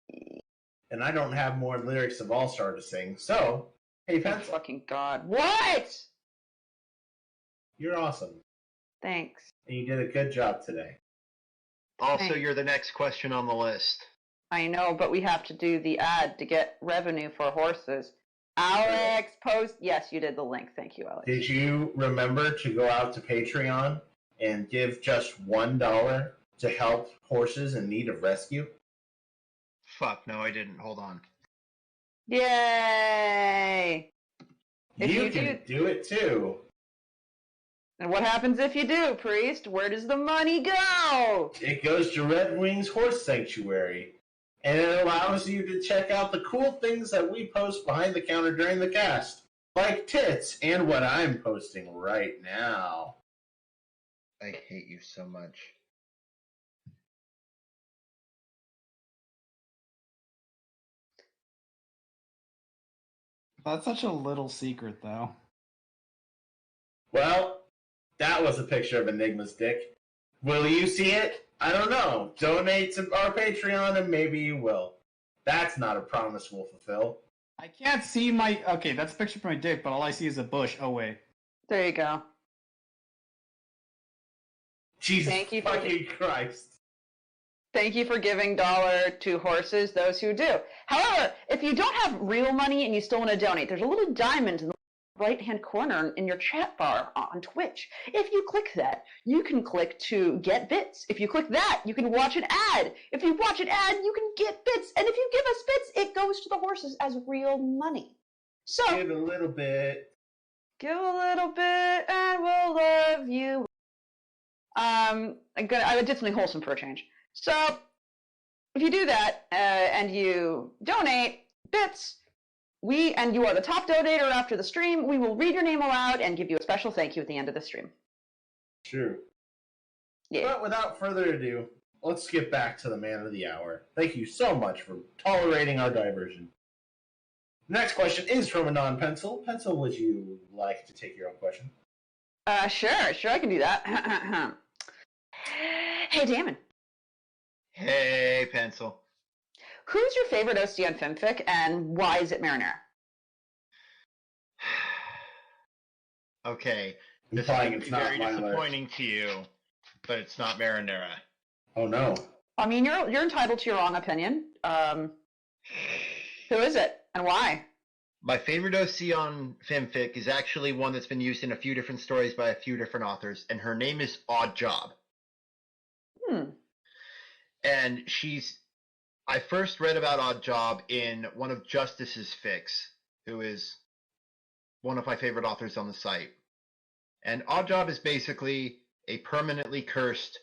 and I don't have more lyrics of All-Star to sing, so, hey, Oh, Fence, fucking God. What? you're awesome, Thanks. and you did a good job today. Also, Hey. you're the next question on the list. I know, but we have to do the ad to get revenue for horses. Alex, post. Yes, you did the link. Thank you, Alex. Did you remember to go out to Patreon and give just $1 to help horses in need of rescue? Fuck, no, I didn't. Hold on. Yay! If You you can do it too. And what happens if you do, Priest? Where does the money go? It goes to Red Wings Horse Sanctuary, and it allows you to check out the cool things that we post behind the counter during the cast, like tits and what I'm posting right now. I hate you so much. That's such a little secret, though. Well, that was a picture of Enigma's dick. Will you see it? I don't know. Donate to our Patreon and maybe you will. That's not a promise we'll fulfill. I can't see my... Okay, that's a picture of my dick, but all I see is a bush. Oh, wait. There you go. Jesus Thank you for fucking Christ. Thank you for giving dollar to horses, those who do. However, if you don't have real money and you still want to donate, there's a little diamond in the right-hand corner in your chat bar on Twitch. If you click that, you can click to get bits. If you click that, you can watch an ad. If you watch an ad, you can get bits. And if you give us bits, it goes to the horses as real money. So, Give a little bit. give a little bit and we'll love you. I did something wholesome for a change. So, if you do that and you donate bits, and you are the top donator after the stream, we will read your name aloud and give you a special thank you at the end of the stream. True. Yeah. But without further ado, let's get back to the man of the hour. Thank you so much for tolerating our diversion. Next question is from a non-pencil. Pencil, would you like to take your own question? Sure, I can do that. Hey, Daemon. Hey, Pencil. Who's your favorite OC on FimFic, and why is it Marinara? Okay, this is Implying going to it's be not very my alert. disappointing to you, but it's not marinara. Oh no. I mean, you're entitled to your own opinion. Who is it, and why? My favorite OC on FimFic is actually one that's been used in a few different stories by a few different authors, and her name is Odd Job. And I first read about Odd Job in one of Justice's fics, who is one of my favorite authors on the site. And Odd Job is basically a permanently cursed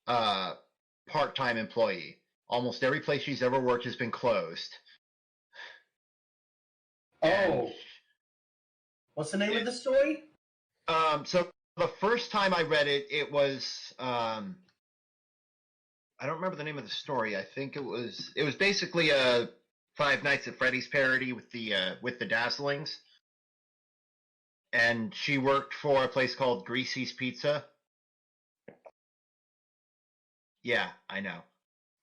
part-time employee. Almost every place she's ever worked has been closed. Oh. What's the name of the story? So the first time I read it, it was I don't remember the name of the story. I think it was basically a Five Nights at Freddy's parody with the Dazzlings. And she worked for a place called Greasy's Pizza. Yeah, I know.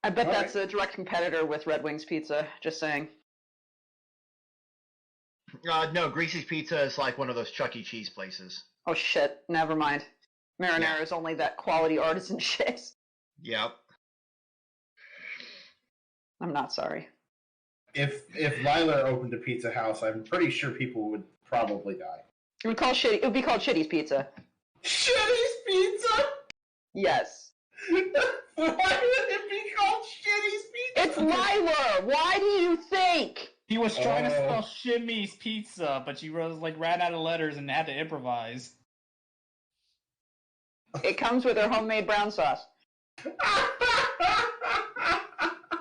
I bet All that's right. a direct competitor with Red Wings Pizza, just saying. No, Greasy's Pizza is like one of those Chuck E. Cheese places. Oh shit, never mind. Marinara Yeah. is only that quality artisan shit. Yep. I'm not sorry. If Liler opened a pizza house, I'm pretty sure people would probably die. It would be called Shitty's Pizza. Shitty's Pizza? Yes. Why would it be called Shitty's Pizza? It's Liler! Why do you think? He was trying to Oh. spell Shimmy's Pizza, but she ran out of letters and had to improvise. It comes with her homemade brown sauce.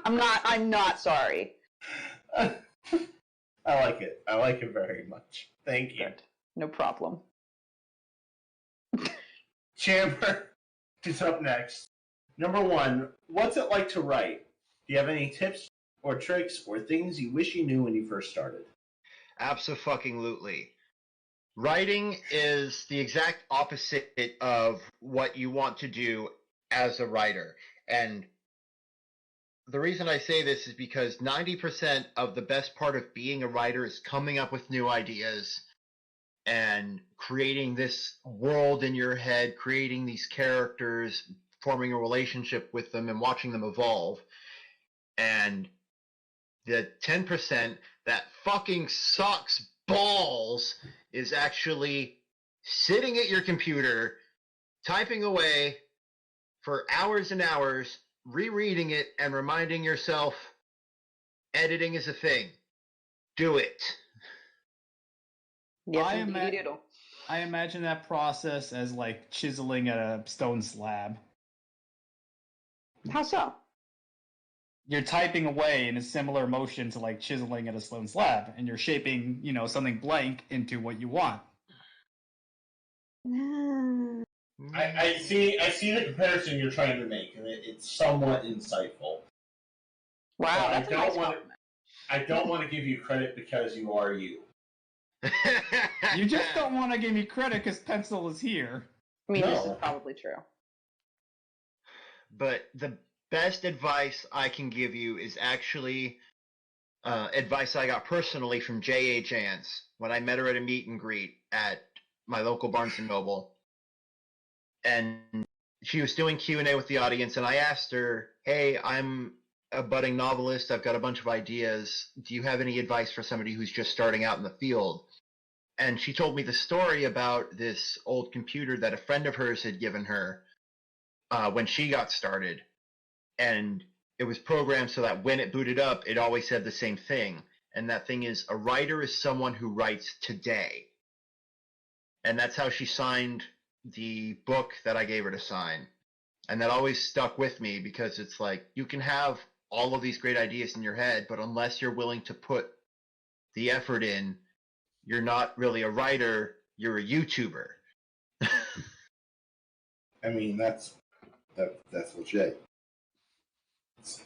I'm not sorry. I like it. I like it very much. Thank you. Good. No problem. Chamber is up next. Number 1, what's it like to write? Do you have any tips or tricks or things you wish you knew when you first started? Abso-fucking-lutely. Writing is the exact opposite of what you want to do as a writer. And the reason I say this is because 90% of the best part of being a writer is coming up with new ideas and creating this world in your head, creating these characters, forming a relationship with them and watching them evolve. And the 10% that fucking sucks balls is actually sitting at your computer, typing away for hours and hours, rereading it, and reminding yourself, editing is a thing. Do it. Yes, I indeed it'll. I imagine that process as like chiseling at a stone slab. How so? You're typing away in a similar motion to like chiseling at a stone slab, and you're shaping, something blank into what you want. I see the comparison you're trying to make, and it's somewhat insightful. Wow, But that's a nice compliment. I don't want to give you credit because you are you. You just don't want to give me credit because pencil is here. I mean, this No. is probably true. But the best advice I can give you is actually advice I got personally from J.A. Jans when I met her at a meet and greet at my local Barnes & Noble. And she was doing Q&A with the audience, and I asked her, hey, I'm a budding novelist. I've got a bunch of ideas. Do you have any advice for somebody who's just starting out in the field? And she told me the story about this old computer that a friend of hers had given her when she got started. And it was programmed so that when it booted up, it always said the same thing. And that thing is, a writer is someone who writes today. And that's how she signed the book that I gave her to sign. And that always stuck with me because it's like, you can have all of these great ideas in your head, but unless you're willing to put the effort in, you're not really a writer, you're a YouTuber. I mean, that's legit. It's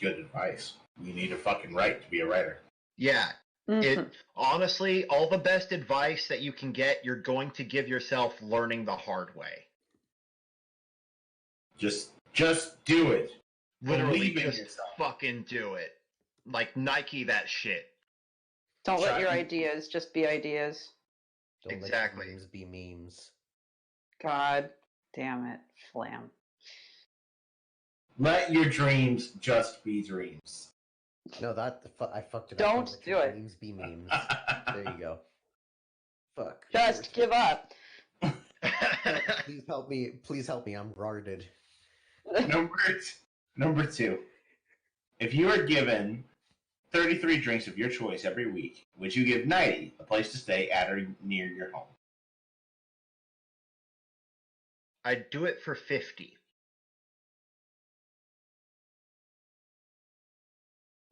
good advice. You need to fucking write to be a writer. Yeah. Mhm. It honestly, all the best advice that you can get, you're going to give yourself learning the hard way. Just do it. Literally, Believe in just yourself. fucking do it. Like Nike that shit. Don't let your Try- ideas just be ideas. Don't Exactly. let memes be memes. God damn it, Flam. Let your dreams just be dreams. No, I fucked it Don't up. Let do your it. Memes be memes. There you go. Fuck. Just give up. Please help me. Please help me. I'm guarded. Number two. If you are given 33 drinks of your choice every week, would you give 90 a place to stay at or near your home? I'd do it for 50.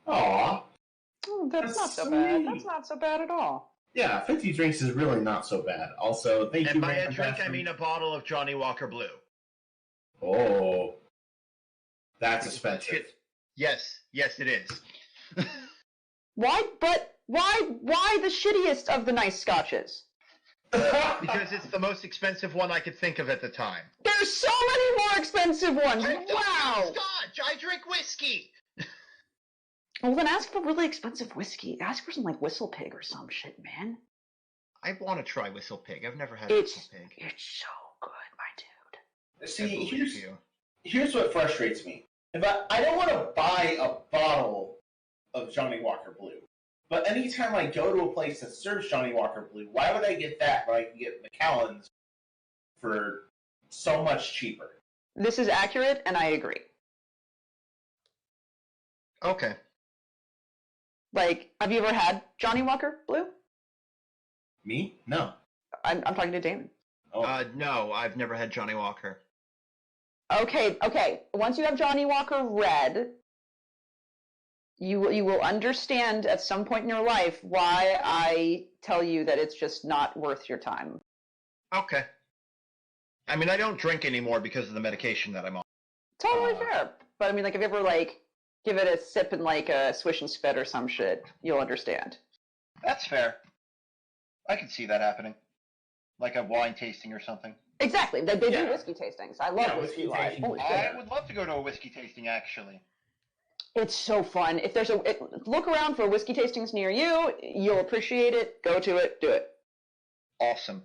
Aw. Oh, that's That's not so bad. sweet. That's not so bad at all. Yeah, 50 drinks is really not so bad. Also, thank you. And by a Random drink, I Passion. mean a bottle of Johnny Walker Blue. Oh. That's expensive. Yes, it is. Why? But why the shittiest of the nice scotches? Because it's the most expensive one I could think of at the time. There's so many more expensive ones. I don't Wow. drink Scotch. I drink whiskey. Well, then ask for really expensive whiskey. Ask for some like Whistle Pig or some shit, man. I want to try Whistle Pig. I've never had It's Whistle Pig. so good, my dude. I See, believe you. here's what frustrates me. If I don't want to buy a bottle of Johnny Walker Blue, but anytime I go to a place that serves Johnny Walker Blue, why would I get that when I can get Macallan's for so much cheaper? This is accurate, and I agree. Okay. Like, have you ever had Johnny Walker Blue? Me? No. I'm talking to Damon. Oh. No, I've never had Johnny Walker. Okay. Once you have Johnny Walker Red, you will understand at some point in your life why I tell you that it's just not worth your time. Okay. I mean, I don't drink anymore because of the medication that I'm on. Totally fair. But I mean, like, if you ever, like, give it a sip and, like, a swish and spit or some shit, you'll understand. That's fair. I can see that happening. Like a wine tasting or something. Exactly. They do Yeah. whiskey tastings. I love Yeah, whiskey whiskey live. tasting. Holy shit. I would love to go to a whiskey tasting, actually. It's so fun. If there's look around for whiskey tastings near you, you'll appreciate it. Go to it. Do it. Awesome.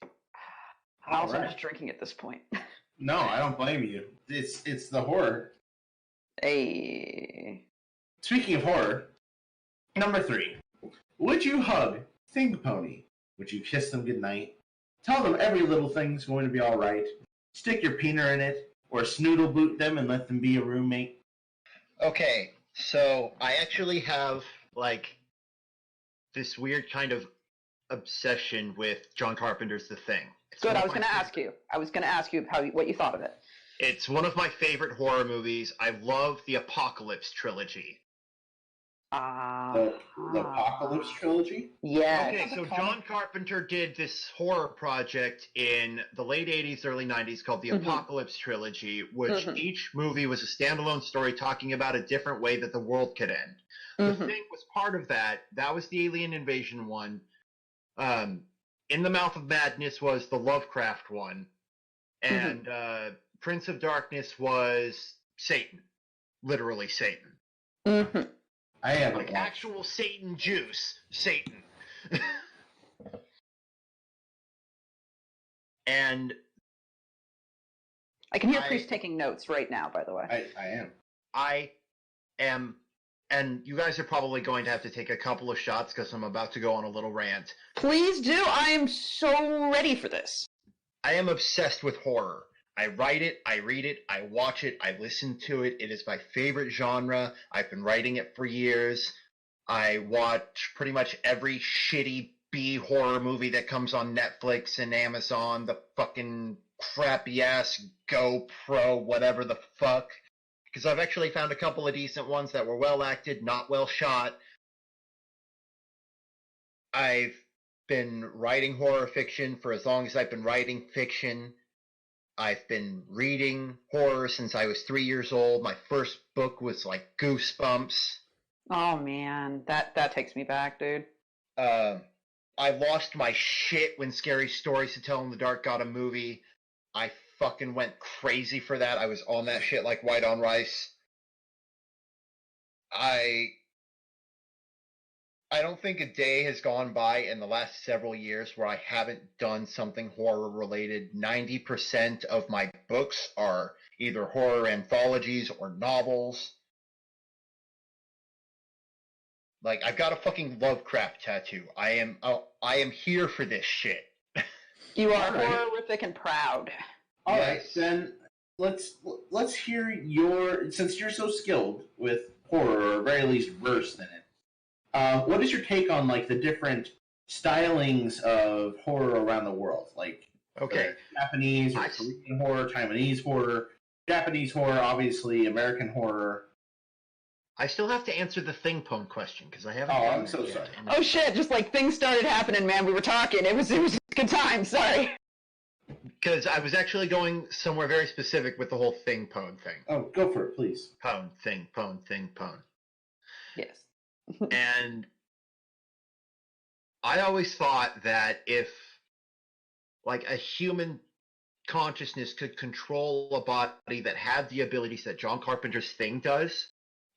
I'm also Alright. just drinking at this point. No, I don't blame you. It's the horror. Hey. Speaking of horror, number 3. Would you hug Think Pony? Would you kiss them goodnight? Tell them every little thing's going to be alright? Stick your peener in it? Or snoodle boot them and let them be a roommate? Okay, so I actually have, this weird kind of obsession with John Carpenter's The Thing. Good, I was going to ask you. What you thought of it. It's one of my favorite horror movies. I love the Apocalypse trilogy. The Apocalypse trilogy? Yes. Okay, so John Carpenter did this horror project in the late 80s, early 90s called the Apocalypse trilogy, which each movie was a standalone story talking about a different way that the world could end. The Thing was part of that. That was the alien invasion one. In the Mouth of Madness was the Lovecraft one. And Prince of Darkness was Satan. Literally Satan. I haven't like actual Satan juice. Satan. And I can hear Priest taking notes right now, by the way. I am, and you guys are probably going to have to take a couple of shots because I'm about to go on a little rant. Please do. I am so ready for this. I am obsessed with horror. I write it, I read it, I watch it, I listen to it. It is my favorite genre. I've been writing it for years. I watch pretty much every shitty B horror movie that comes on Netflix and Amazon, the fucking crappy ass GoPro, whatever the fuck. Because I've actually found a couple of decent ones that were well acted, not well shot. I've been writing horror fiction for as long as I've been writing fiction. I've been reading horror since I was 3 years old. My first book was like Goosebumps. Oh man, that takes me back, dude. I lost my shit when Scary Stories to Tell in the Dark got a movie. I fucking went crazy for that. I was on that shit like white on rice. I don't think a day has gone by in the last several years where I haven't done something horror related. 90% of my books are either horror anthologies or novels. Like, I've got a fucking Lovecraft tattoo. I am here for this shit. You are horrific and proud. All right, then let's hear since you're so skilled with horror, or very least versed in it. What is your take on like the different stylings of horror around the world? Like, Japanese or Korean horror, Taiwanese horror, Japanese horror, obviously American horror. I still have to answer the Thing Pone question because I haven't. Oh, I'm so sorry. Oh shit! Just like things started happening, man. We were talking. It was a good time. Sorry. Because I was actually going somewhere very specific with the whole Thing Pone thing. Oh, go for it, please. Pone, Thing, Pone, Thing, Pone. Yes. And I always thought that if, like, a human consciousness could control a body that had the abilities that John Carpenter's Thing does,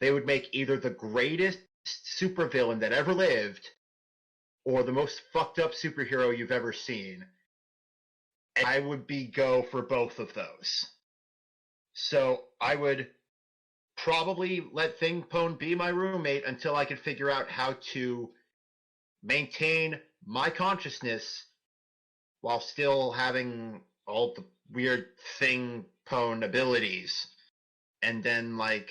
they would make either the greatest supervillain that ever lived or the most fucked up superhero you've ever seen. And I would go for both of those. So I would probably let Thing Pone be my roommate until I could figure out how to maintain my consciousness while still having all the weird Thing Pone abilities. And then, like,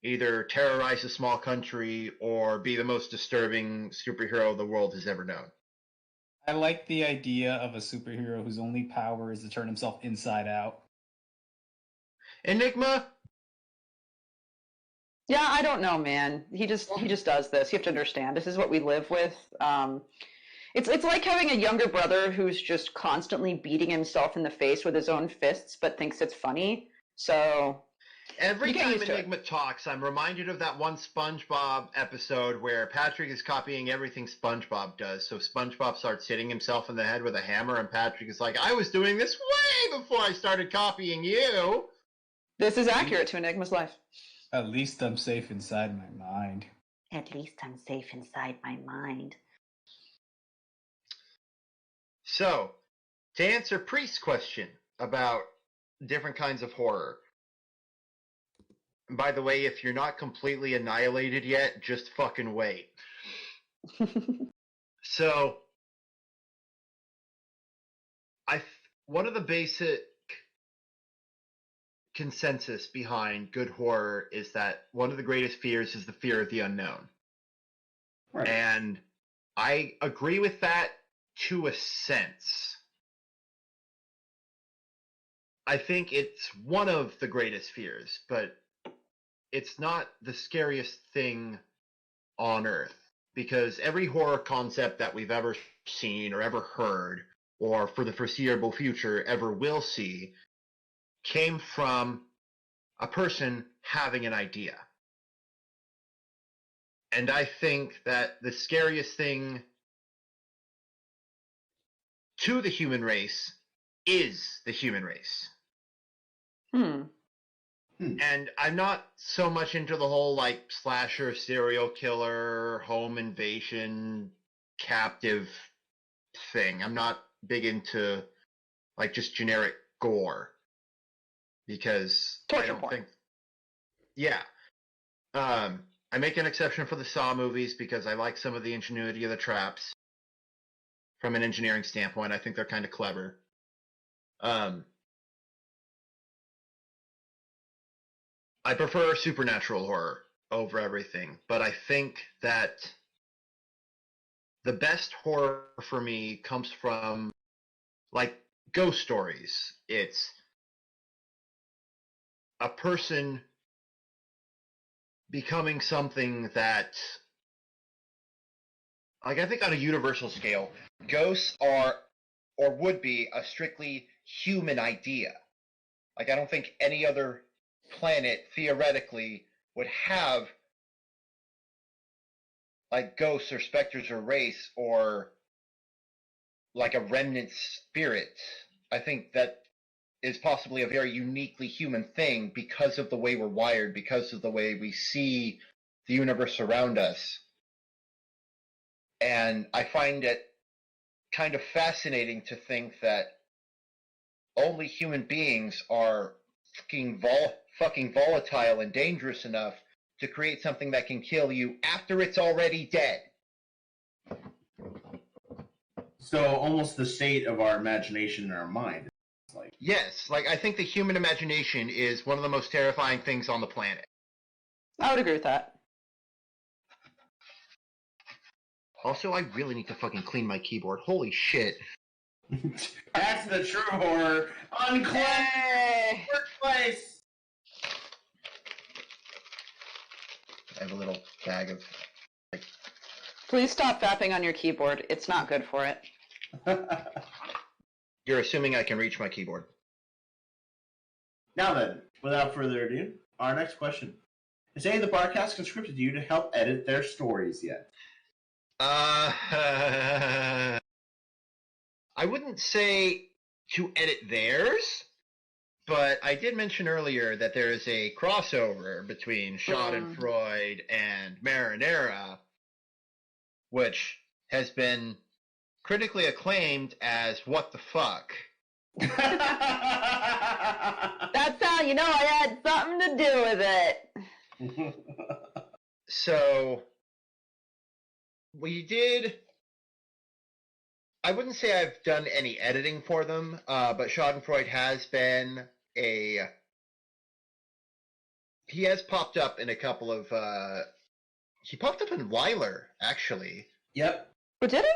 either terrorize a small country or be the most disturbing superhero the world has ever known. I like the idea of a superhero whose only power is to turn himself inside out. Enigma? Yeah, I don't know, man. He just does this. You have to understand. This is what we live with. It's like having a younger brother who's just constantly beating himself in the face with his own fists, but thinks it's funny. So every time Enigma talks, I'm reminded of that one SpongeBob episode where Patrick is copying everything SpongeBob does. So SpongeBob starts hitting himself in the head with a hammer, and Patrick is like, "I was doing this way before I started copying you." This is accurate to Enigma's life. At least I'm safe inside my mind. At least I'm safe inside my mind. So, to answer Priest's question about different kinds of horror. And by the way, if you're not completely annihilated yet, just fucking wait. So, one of the basic consensus behind good horror is that one of the greatest fears is the fear of the unknown. Right. And I agree with that to a sense. I think it's one of the greatest fears, but it's not the scariest thing on earth. Because every horror concept that we've ever seen or ever heard, or for the foreseeable future ever will see, came from a person having an idea. And I think that the scariest thing to the human race is the human race. And I'm not so much into the whole like slasher, serial killer, home invasion, captive thing. I'm not big into like just generic gore. Because I don't think... Yeah. I make an exception for the Saw movies because I like some of the ingenuity of the traps. From an engineering standpoint, I think they're kind of clever. I prefer supernatural horror over everything, but I think that the best horror for me comes from, like, ghost stories. It's a person becoming something that, like, I think on a universal scale, ghosts are, or would be, a strictly human idea. Like, I don't think any other planet, theoretically, would have, like, ghosts or specters or race, or, like, a remnant spirit. I think that is possibly a very uniquely human thing because of the way we're wired, because of the way we see the universe around us. And I find it kind of fascinating to think that only human beings are fucking volatile and dangerous enough to create something that can kill you after it's already dead. So almost the state of our imagination and our mind. Like, yes, like I think the human imagination is one of the most terrifying things on the planet. I would agree with that. Also, I really need to fucking clean my keyboard. Holy shit. That's the true horror. Unclean workplace. I have a little bag of... Please stop fapping on your keyboard. It's not good for it. You're assuming I can reach my keyboard. Now then, without further ado, our next question. Has any of the Barcast conscripted you to help edit their stories yet? I wouldn't say to edit theirs, but I did mention earlier that there is a crossover between Schadenfreude and Marinara, which has been critically acclaimed as what the fuck. That's how you know I had something to do with it. So, we did... I wouldn't say I've done any editing for them, but Schadenfreude has been a... He has popped up in a couple of... He popped up in Weiler, actually. Yep. Oh, did he?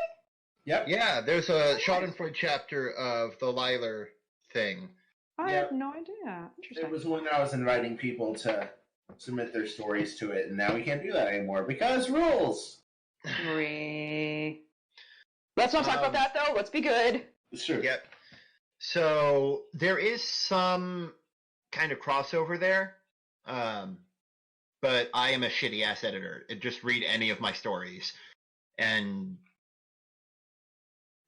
Yep. Yeah, there's a Schadenfreude chapter of the Liler thing. I Yep. have no idea. Interesting. It was when I was inviting people to submit their stories to it, and now we can't do that anymore because rules. Let's not talk about that, though. Let's be good. Sure. Yep. So there is some kind of crossover there, but I am a shitty ass editor. Just read any of my stories, and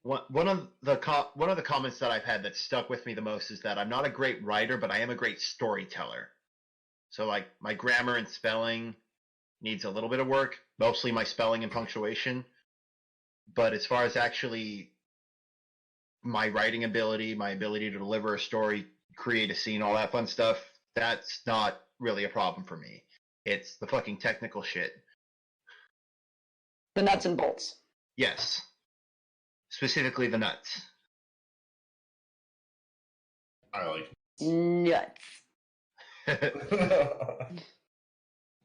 one of the comments that I've had that stuck with me the most is that I'm not a great writer, but I am a great storyteller. So like my grammar and spelling needs a little bit of work, mostly my spelling and punctuation. But as far as actually my writing ability, my ability to deliver a story create a scene, all that fun stuff, that's not really a problem for me. It's the fucking technical shit. The nuts and bolts. Yes. Specifically the nuts. I like Nuts.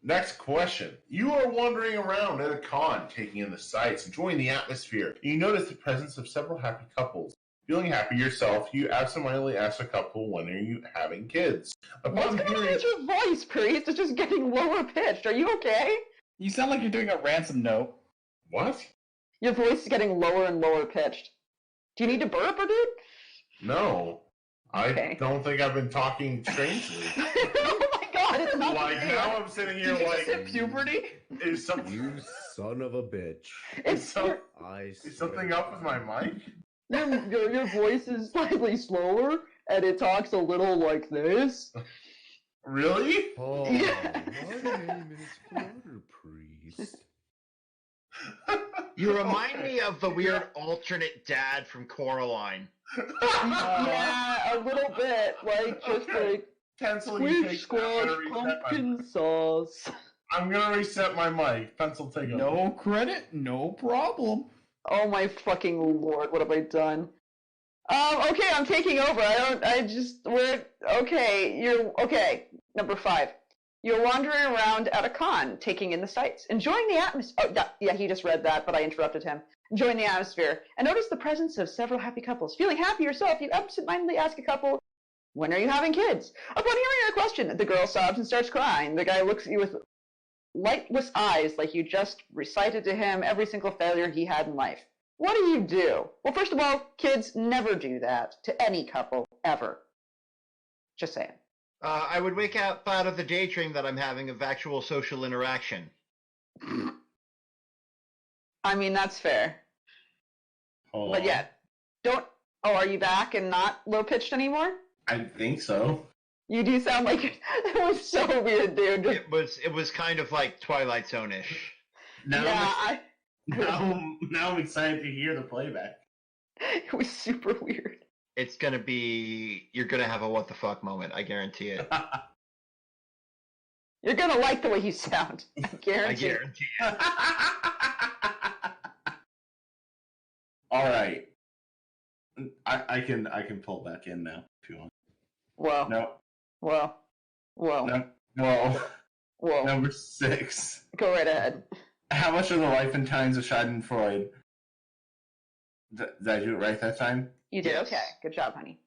Next question. You are wandering around at a con, taking in the sights, enjoying the atmosphere. You notice the presence of several happy couples. Feeling happy yourself, you absentmindedly ask a couple, when are you having kids? What's going on with your voice, Priest? It's just getting lower pitched. Are you okay? You sound like you're doing a ransom note. What? Your voice is getting lower and lower pitched. Do you need to burp, or dude? No. Okay. I don't think I've been talking strangely. Oh my god, it's not Like, me. now I'm sitting here Did you like... just hit puberty? Is something... You son of a bitch. It's Is something up with my mic? your voice is slightly slower, and it talks a little like this. Really? Oh, my name is Flutter Priest. You remind me of the weird alternate dad from Coraline. Yeah, a little bit. Like, just like, Pencil, you squish, take squash, pumpkin sauce. I'm gonna reset my mic. Pencil, take over. No credit, no problem. Oh my fucking lord, what have I done? Okay, I'm taking over. Okay, number 5. You're wandering around at a con, taking in the sights, enjoying the atmosphere. Oh, yeah, he just read that, but I interrupted him. Enjoying the atmosphere, and notice the presence of several happy couples. Feeling happy yourself, you absentmindedly ask a couple, when are you having kids? Upon hearing your question, the girl sobs and starts crying. The guy looks at you with lightless eyes like you just recited to him every single failure he had in life. What do? Well, first of all, kids never do that to any couple, ever. Just saying. I would wake up out of the daydream that I'm having of actual social interaction. I mean, that's fair. Hold But on. yeah, don't... Oh, are you back and not low-pitched anymore? I think so. You do sound like... It was so weird, dude. It was kind of like Twilight Zone-ish. Now I'm excited to hear the playback. It was super weird. It's gonna be... You're gonna have a what the fuck moment, I guarantee it. You're gonna like the way you sound. I I guarantee. guarantee it. All right. I can pull back in now if you want. Whoa. No. Whoa. Whoa. No. Whoa. Whoa. Number 6. Go right ahead. How much of the life and times of Schadenfreude? Did I do it right that time? You did Yes. okay. Good job, honey.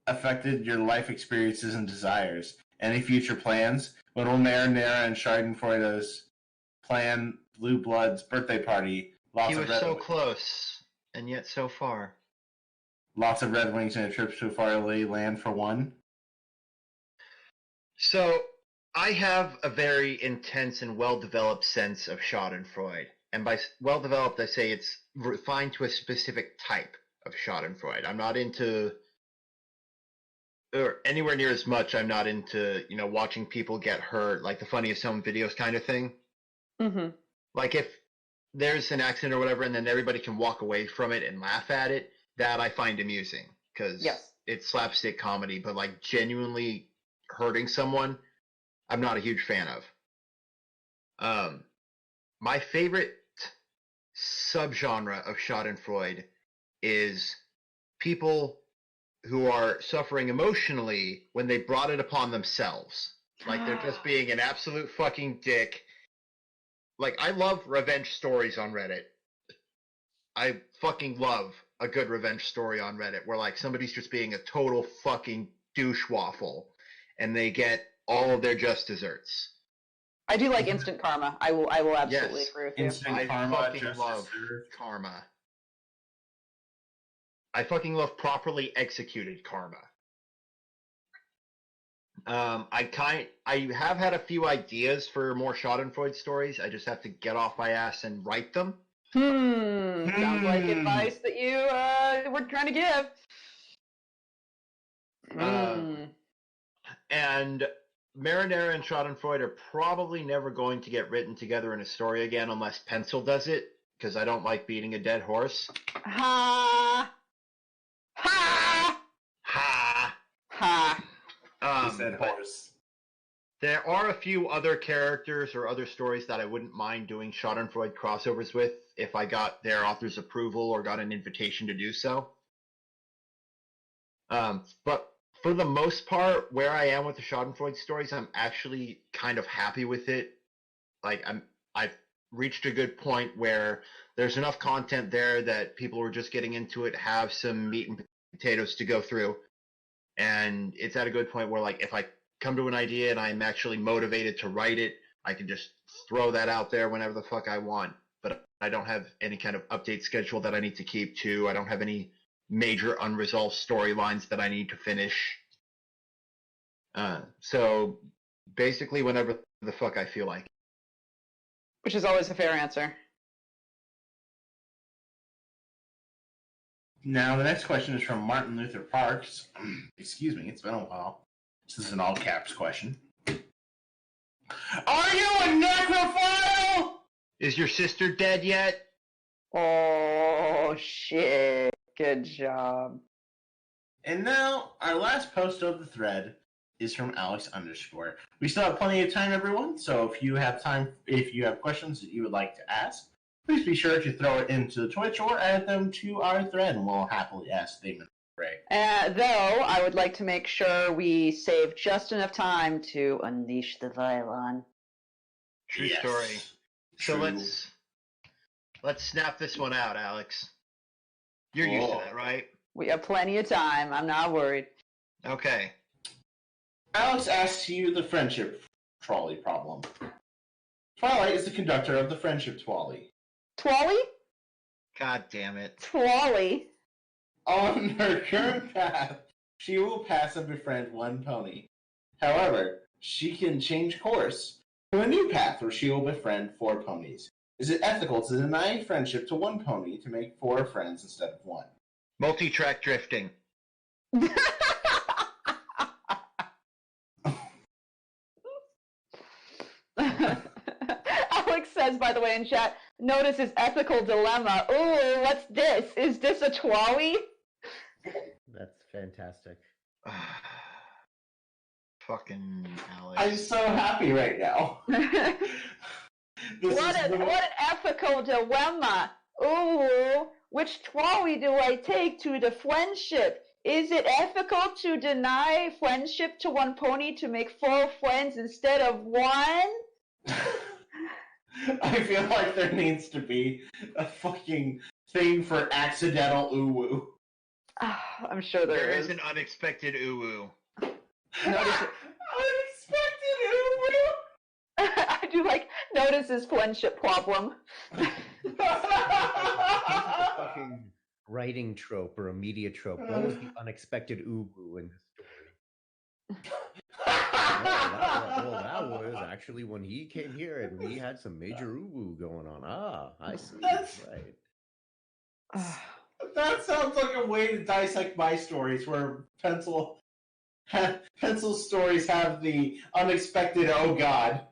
Affected your life experiences and desires. Any future plans? When will Marinara and Schadenfreude's plan Blue Blood's birthday party? He was so close, and yet so far. Lots of Red Wings and a trip to a faraway land for one. So, I have a very intense and well-developed sense of Schadenfreude. And by well-developed, I say it's refined to a specific type of Schadenfreude. I'm not into, or anywhere near as much, I'm not into, watching people get hurt, like the funniest home videos kind of thing. Mm-hmm. Like if there's an accident or whatever, and then everybody can walk away from it and laugh at it, that I find amusing. Because Yes. it's slapstick comedy, but like genuinely hurting someone, I'm not a huge fan of. My favorite subgenre of Schadenfreude is people who are suffering emotionally when they brought it upon themselves. Like they're just being an absolute fucking dick. Like, I love revenge stories on Reddit. I fucking love a good revenge story on Reddit where, like, somebody's just being a total fucking douche waffle and they get all of their just desserts. I do like instant karma. I will absolutely Yes. agree with you. Instant I karma, fucking justice love served. karma. I fucking love properly executed karma. I have had a few ideas for more Schadenfreude stories. I just have to get off my ass and write them. Sounds like advice that you were trying to give. And Marinara and Schadenfreude are probably never going to get written together in a story again unless Pencil does it, because I don't like beating a dead horse. Ha! Ha! Ha! Ha! said but horse. there are a few other characters or other stories that I wouldn't mind doing Schadenfreude crossovers with if I got their author's approval or got an invitation to do so. But for the most part, where I am with the Schadenfreude stories, I'm actually kind of happy with it. Like I've reached a good point where there's enough content there that people who are just getting into it have some meat and potatoes to go through. And it's at a good point where, like, if I come to an idea and I'm actually motivated to write it, I can just throw that out there whenever the fuck I want. But I don't have any kind of update schedule that I need to keep to. I don't have any major unresolved storylines that I need to finish. So basically whenever the fuck I feel like. Which is always a fair answer. Now, the next question is from Martin Luther Parks. Excuse me, it's been a while. This is an all caps question. Are you a necrophile? Is your sister dead yet? Oh, shit. Good job. And now, our last post of the thread is from Alex _. We still have plenty of time, everyone, so if you have questions that you would like to ask, please be sure to throw it into the Twitch or add them to our thread, and we'll happily ask Daemon and McRae. Though, I would like to make sure we save just enough time to unleash the violin. True Yes. story. So True. let's snap this one out, Alex. You're used to that, right? We have plenty of time. I'm not worried. Okay. Alex asks you the friendship trolley problem. Twilight is the conductor of the friendship trolley. Twally? God damn it. Twally? On her current path, she will pass and befriend one pony. However, she can change course to a new path where she will befriend 4 ponies. Is it ethical to deny friendship to one pony to make 4 friends instead of 1? Multi-track drifting. Alex says, by the way, in chat, notice his ethical dilemma. Ooh, what's this? Is this a Twally? That's fantastic. Fucking Alex. I'm so happy right now. What an ethical dilemma. Ooh, which Twally do I take to the friendship? Is it ethical to deny friendship to one pony to make 4 friends instead of 1? I feel like there needs to be a fucking thing for accidental uwu. I'm sure there is. an unexpected uwu. Unexpected uwu? I do like notice his friendship problem. Fucking writing trope or a media trope. What was the unexpected uwu in this story? That was actually when he came here and we had some major uwu going on. Ah, I see. Right. That sounds like a way to dissect my stories, where pencil stories have the unexpected. Oh God.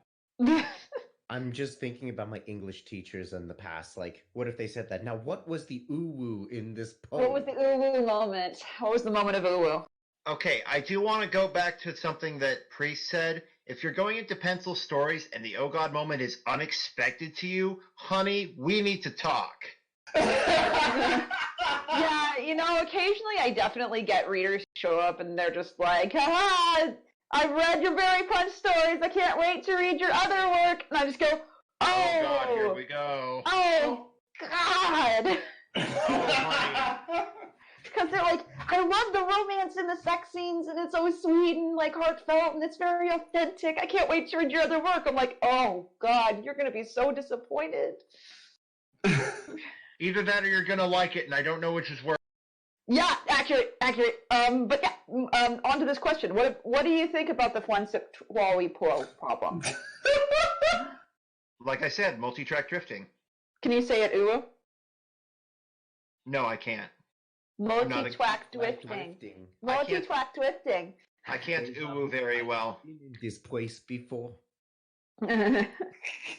I'm just thinking about my English teachers in the past. Like, what if they said that? Now, what was the uwu in this poem? What was the uwu moment? What was the moment of uwu? Okay, I do want to go back to something that Priest said. If you're going into pencil stories and the oh god moment is unexpected to you, honey, we need to talk. Yeah, occasionally I definitely get readers show up and they're just like, haha, I've read your very fun stories. I can't wait to read your other work. And I just go, Oh god, here we go. Oh god. Because they're like, I love the romance and the sex scenes, and it's so sweet and like heartfelt, and it's very authentic. I can't wait to read your other work. I'm like, oh god, you're gonna be so disappointed. Either that or you're gonna like it, and I don't know which is worse. Yeah, accurate. But yeah, on to this question. What do you think about the friendship Wally problem? Like I said, multi-track drifting. Can you say it, Uwu? No, I can't. Multi-track drifting. Multi-track drifting. I can't uwu very well. Been in this place before.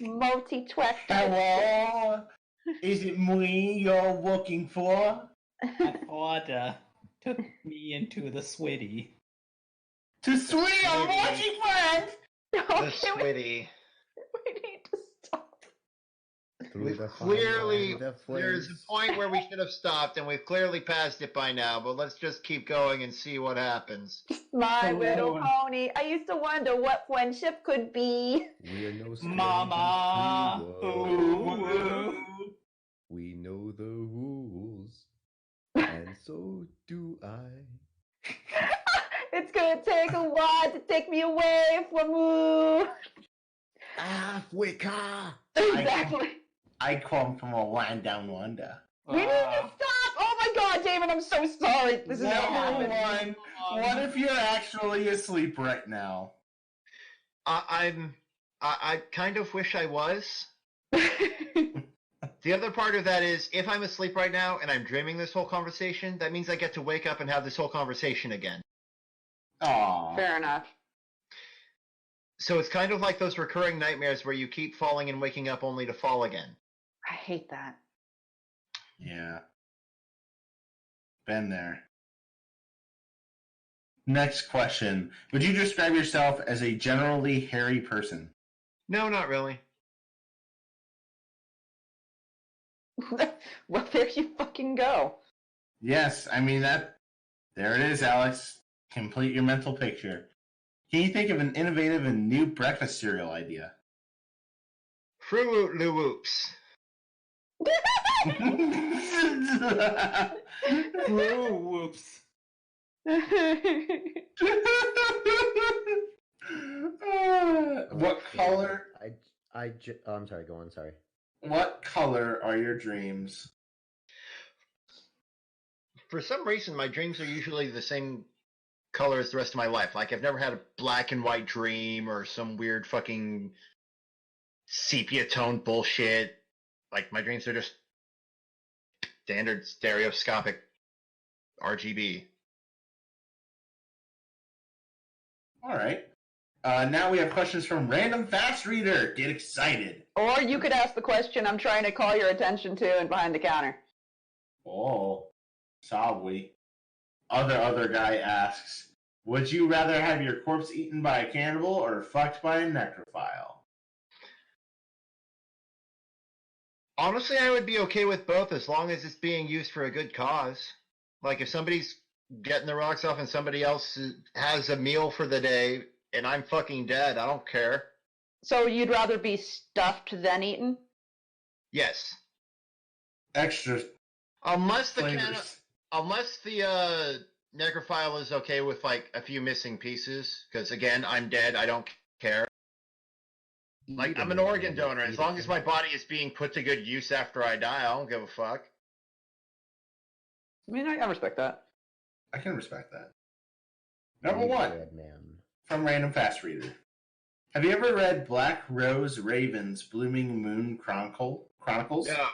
Multi-track drifting. Hello? Is it me you're looking for? My father took me into the sweaty. To Sweetie, I'm watching Friends! The Okay, Switty. we need to stop. Through the fire, Clearly, the there's a flames. point where we should have stopped, and we've clearly passed it by now, but let's just keep going and see what happens. My Oh, little Lord. pony. I used to wonder what friendship could be. We are no strangers Mama. to Ooh, love. ooh. We know the rules, and so do I. It's gonna take a while to take me away from you. Africa! Exactly. I come from a land down under. We need to stop. Oh my God, David, I'm so sorry. This is No, happening. what if you're actually asleep right now? I kind of wish I was. The other part of that is, if I'm asleep right now and I'm dreaming this whole conversation, that means I get to wake up and have this whole conversation again. Aww. Fair enough. So it's kind of like those recurring nightmares where you keep falling and waking up only to fall again. I hate that. Yeah. Been there. Next question. Would you describe yourself as a generally hairy person? No, not really. Well, there you fucking go. Yes, I mean that. There it is, Alex. Complete your mental picture. Can you think of an innovative and new breakfast cereal idea? Fruit Loo Whoops. Ooh, whoops. What color? I'm sorry, go on, sorry. What color are your dreams? For some reason, my dreams are usually the same color as the rest of my life. Like, I've never had a black and white dream or some weird fucking sepia tone bullshit. Like, my dreams are just standard stereoscopic RGB. All right. Now we have questions from Random Fast Reader. Get excited. Or you could ask the question I'm trying to call your attention to and behind the counter. Oh, sorry. Other guy asks, would you rather have your corpse eaten by a cannibal or fucked by a necrophile? Honestly, I would be okay with both as long as it's being used for a good cause. Like, if somebody's getting the rocks off and somebody else has a meal for the day and I'm fucking dead, I don't care. So you'd rather be stuffed than eaten? Yes. Extra Unless the flavors. unless the necrophile is okay with like a few missing pieces, because again, I'm dead, I don't care. Like, I'm an organ donor. As long as my body is being put to good use after I die, I don't give a fuck. I mean, I respect that. I can respect that. Number one, Dead man. from Random Fast Reader. Have you ever read Black Rose Raven's Blooming Moon Chronicles? No.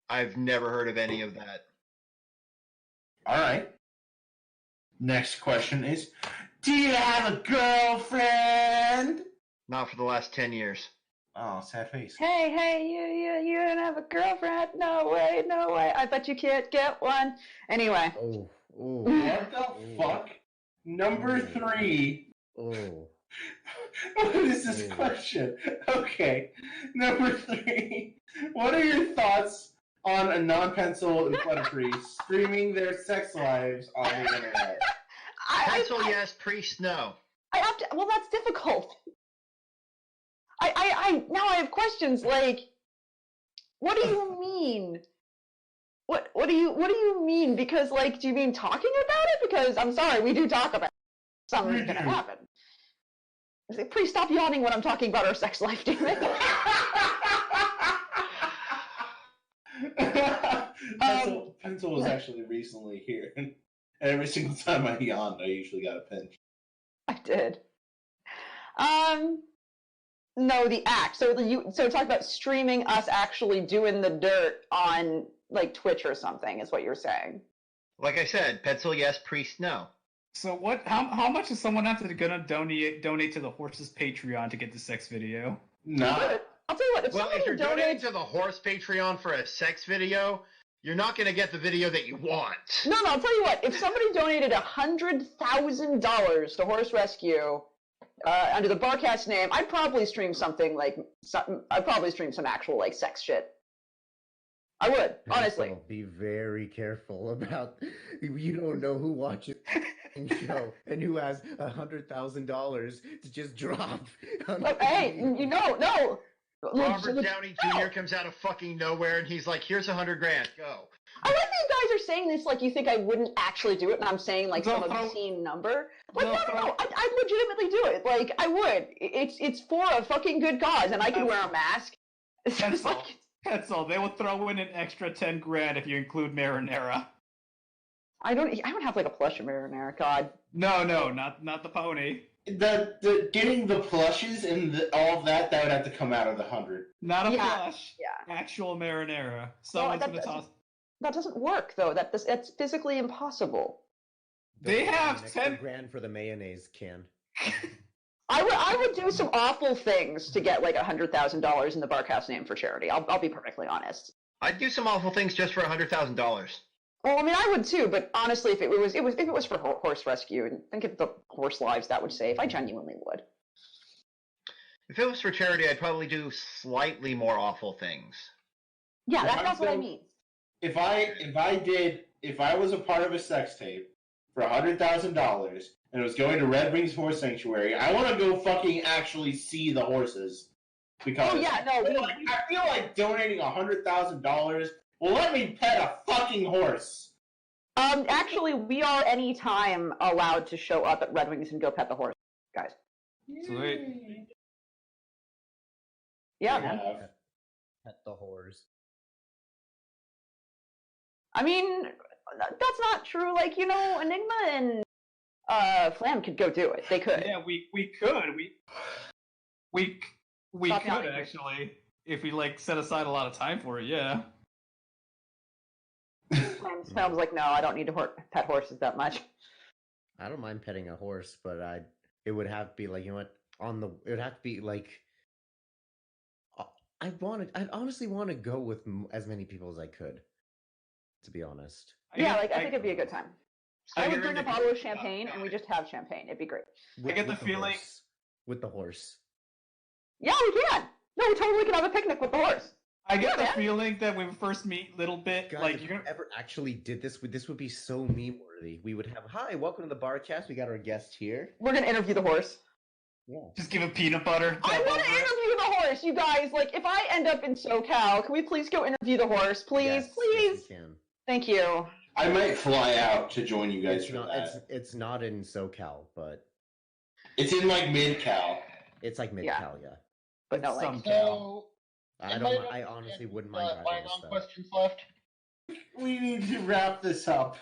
I've never heard of any of that. All right. Next question is, do you have a girlfriend? Not for the last 10 years. Oh, sad face. Hey, you don't have a girlfriend? No way. I bet you can't get one. Anyway. Oh. What the fuck? Number 3. Oh. What is this question? Okay. Number 3. What are your thoughts on a non-pencil and clutter priest streaming their sex lives on the internet? Pencil yes, priest no. I have to. Well, that's difficult. Now I have questions like, what do you mean? What do you mean? Because like, do you mean talking about it? Because I'm sorry, we do talk about it. Something's gonna happen. Please stop yawning when I'm talking about our sex life, damn it. Pencil was actually recently here, and every single time I yawned, I usually got a pinch. I did. No, the act. So talk about streaming us actually doing the dirt on like Twitch or something is what you're saying. Like I said, pencil yes, priest no. So what? How much is someone have to gonna donate to the horse's Patreon to get the sex video? No. I'll tell you what. Well, if you're donating to the horse Patreon for a sex video, You're not going to get the video that you want. No, I'll tell you what. If somebody donated $100,000 to Horse Rescue under the Barcast name, I'd probably stream something like I'd probably stream some actual like sex shit. I would, honestly. So be very careful about. You don't know who watches the show and who has $100,000 to just drop. Hey, no. Robert Downey Jr. comes out of fucking nowhere and he's like, "Here's $100,000, go." I like that you guys are saying this like you think I wouldn't actually do it, and I'm saying like some obscene number. Like, no, I'd legitimately do it. Like, I would. It's for a fucking good cause, and I can wear a mask. That's all. That's all. They will throw in an extra $10,000 if you include marinara. I don't have like a plush of marinara. God. No, not the pony. The getting the plushes and all of that would have to come out of the 100. Not a plush. Yeah. Actual marinara. Someone's gonna toss. That doesn't work though. That's physically impossible. They have $10,000 for the mayonnaise can. I would do some awful things to get like $100,000 in the Barcast name for charity. I'll be perfectly honest. I'd do some awful things just for $100,000. Well, I mean, I would too, but honestly, if it was for horse rescue, and think of the horse lives that would save, I genuinely would. If it was for charity, I'd probably do slightly more awful things. Yeah, that's what I mean. If I was a part of a sex tape for $100,000 and it was going to Red Wings Horse Sanctuary, I want to go fucking actually see the horses because I feel like donating $100,000. Well, let me pet a fucking horse. Actually, we are anytime allowed to show up at Red Wings and go pet the horse, guys. Sweet. Yeah, man. Pet the horse. I mean, that's not true. Like, Enigma and Flam could go do it. They could. Yeah, we could. We Stop could actually, if we like set aside a lot of time for it. Yeah. Flam's like, no, I don't need to pet horses that much. I don't mind petting a horse, but it would have to be like, it would have to be like. I'd honestly want to go with as many people as I could. To be honest. I think it'd be a good time. I would bring a bottle of champagne and we just have champagne. It'd be great. I get the feeling with the horse. Yeah, we can. No, we totally can have a picnic with the horse. I get the feeling that when we first meet, little bit Guys, like if you're gonna ever actually did this would be so meme worthy. We would have, hi, welcome to the Barcast. We got our guest here. We're gonna interview the horse. Yeah. Just give him peanut butter. I want to interview the horse, you guys. Like, if I end up in SoCal, can we please go interview the horse, please, yes, please? Yes, we can. Thank you. I might fly out to join you guys It's not in SoCal, but it's in like mid-Cal. It's like mid-Cal, yeah. But no, like. So, I honestly wouldn't mind driving this stuff. Questions left. We need to wrap this up.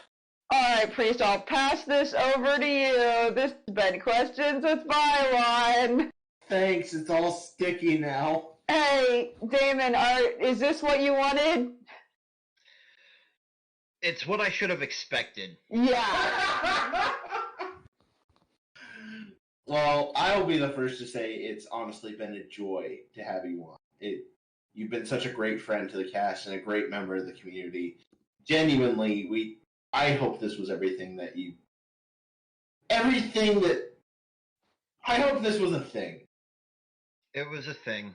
All right, Priest, I'll pass this over to you. This has been Questions with Byron. Thanks, it's all sticky now. Hey, Daemon, is this what you wanted? It's what I should have expected. Yeah. Well, I'll be the first to say it's honestly been a joy to have you on. You've been such a great friend to the cast and a great member of the community. Genuinely, I hope this was everything that I hope this was a thing. It was a thing.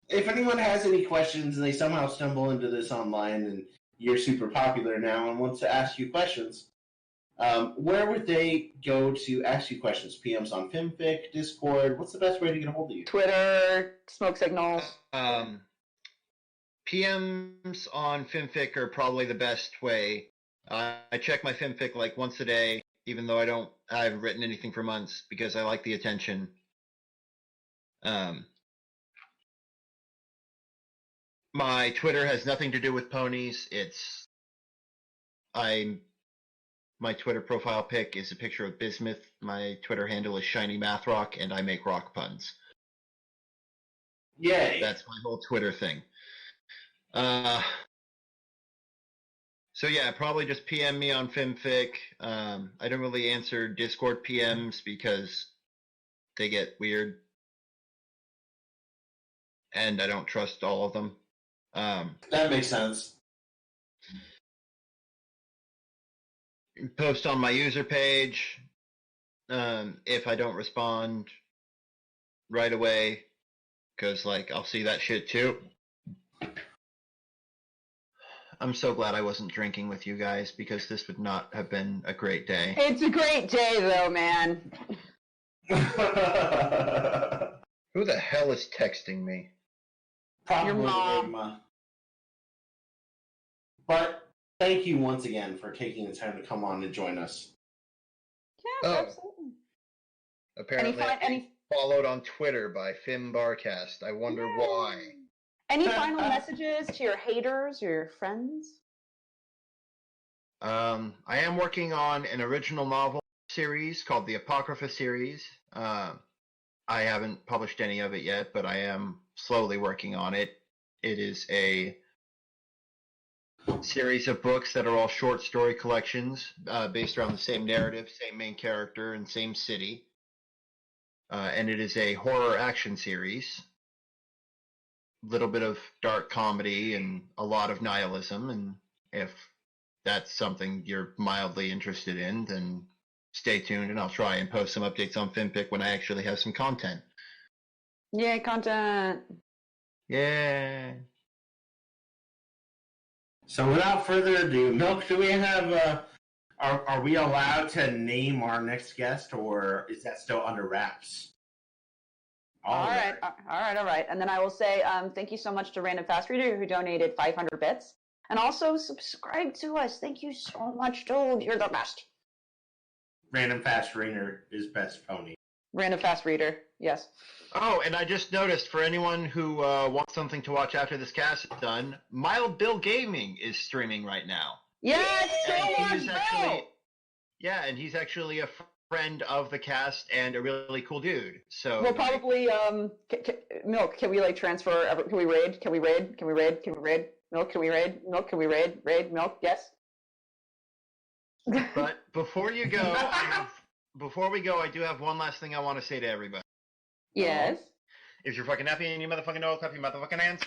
If anyone has any questions and they somehow stumble into this online and you're super popular now and wants to ask you questions, where would they go to ask you questions? PMs on FimFic, Discord? What's the best way to get a hold of you? Twitter, smoke signals. PMs on FimFic are probably the best way. I check my FimFic like once a day, even though I haven't written anything for months because I like the attention. My Twitter has nothing to do with ponies. My Twitter profile pic is a picture of Bismuth. My Twitter handle is Shiny Mathrock, and I make rock puns. Yay! That's my whole Twitter thing. So yeah, probably just PM me on FimFic. I don't really answer Discord PMs because they get weird. And I don't trust all of them. That makes sense. Post on my user page. If I don't respond right away, because I'll see that shit too. I'm so glad I wasn't drinking with you guys, because this would not have been a great day. It's a great day, though, man. Who the hell is texting me? Probably Your mom. Enigma. But thank you once again for taking the time to come on and join us. Yes, Oh. absolutely. Apparently, I'm followed on Twitter by Barcast. I wonder why. Any final messages to your haters or your friends? I am working on an original novel series called the Apocrypha series. I haven't published any of it yet, but I am slowly working on it. It is a series of books that are all short story collections based around the same narrative, same main character, and same city. And it is a horror action series. Little bit of dark comedy and a lot of nihilism, and if that's something you're mildly interested in, then stay tuned and I'll try and post some updates on FinPic when I actually have some content. Yay, content! Yeah. So without further ado, Milk, do we have are we allowed to name our next guest, or is that still under wraps? All right. And then I will say thank you so much to Random Fast Reader, who donated 500 bits. And also subscribe to us. Thank you so much, dude. You're the best. Random Fast Reader is best pony. Random Fast Reader, yes. Oh, and I just noticed, for anyone who wants something to watch after this cast is done, Mild Bill Gaming is streaming right now. Yes, and he's actually a friend of the cast and a really cool dude. So we'll probably Milk. Can we transfer? Can we raid? Can we raid? Milk. Can we raid? Milk. Can we raid? Milk. Yes. But before you go, before we go, I do have one last thing I want to say to everybody. Yes. If you're fucking happy and you motherfucking know, clap your motherfucking hands.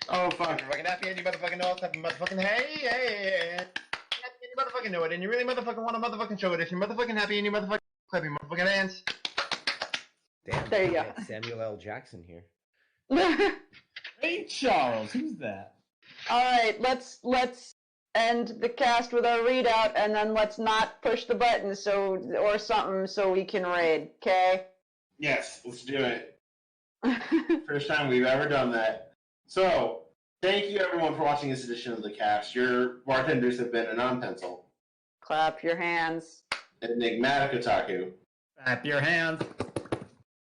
Oh fuck! If you're fucking happy and you motherfucking know, clap your motherfucking hey. You motherfucking know it, and you really motherfucking want to motherfucking show it. If you're motherfucking happy and you motherfucking clap your motherfucking hands. Damn, there you go. Samuel L. Jackson here. Hey, Charles, who's that? All right, let's end the cast with our readout, and then let's not push the button or something so we can raid. Okay. Yes, let's do it. First time we've ever done that. So, thank you everyone for watching this edition of the cast. Your bartenders have been Anon Pencil, Clap your hands. Enigmatic Otaku, Clap your hands.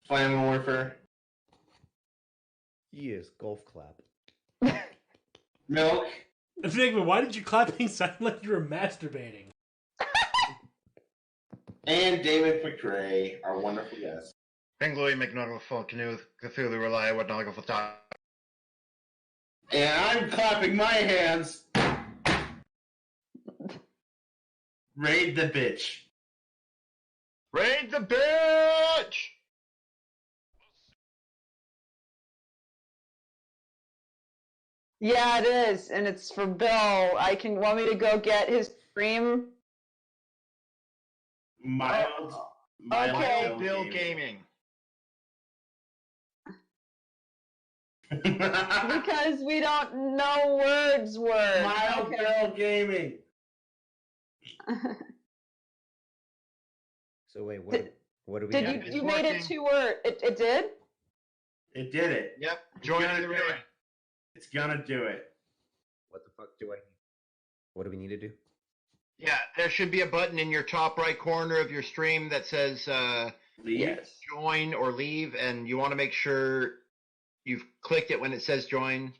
Flammable Warfare, Yes, golf clap. Milk, Enigma, why did you clap being silent like you were masturbating? and David McRae, our wonderful guest. Penguin McNuggle Canoe, Cthulhu Rely, what Nuggle for Top. And I'm clapping my hands. Raid the bitch. Raid the bitch! Yeah, it is, and it's for Bill. Want me to go get his stream? Mild Bill Gaming. Because we don't know words. Mild Okay. Bill Gaming. So wait, what do we Did have? you made it 2 words? It did? It did it. Yep. Join the raid. It's gonna do it. What the fuck do I need? What do we need to do? Yeah, there should be a button in your top right corner of your stream that says Leave. join or leave, and you want to make sure you've clicked it when it says join.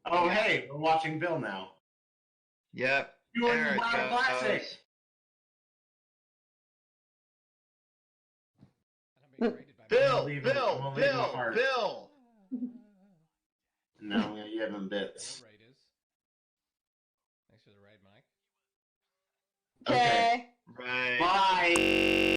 Oh, hey, we're watching Bill now. Yep. Doing There it Wild goes. Classic. Bill, Leave him- Bill, we'll leave him Bill, apart. Bill. No, I'm gonna give him bits. Okay. Right. Bye.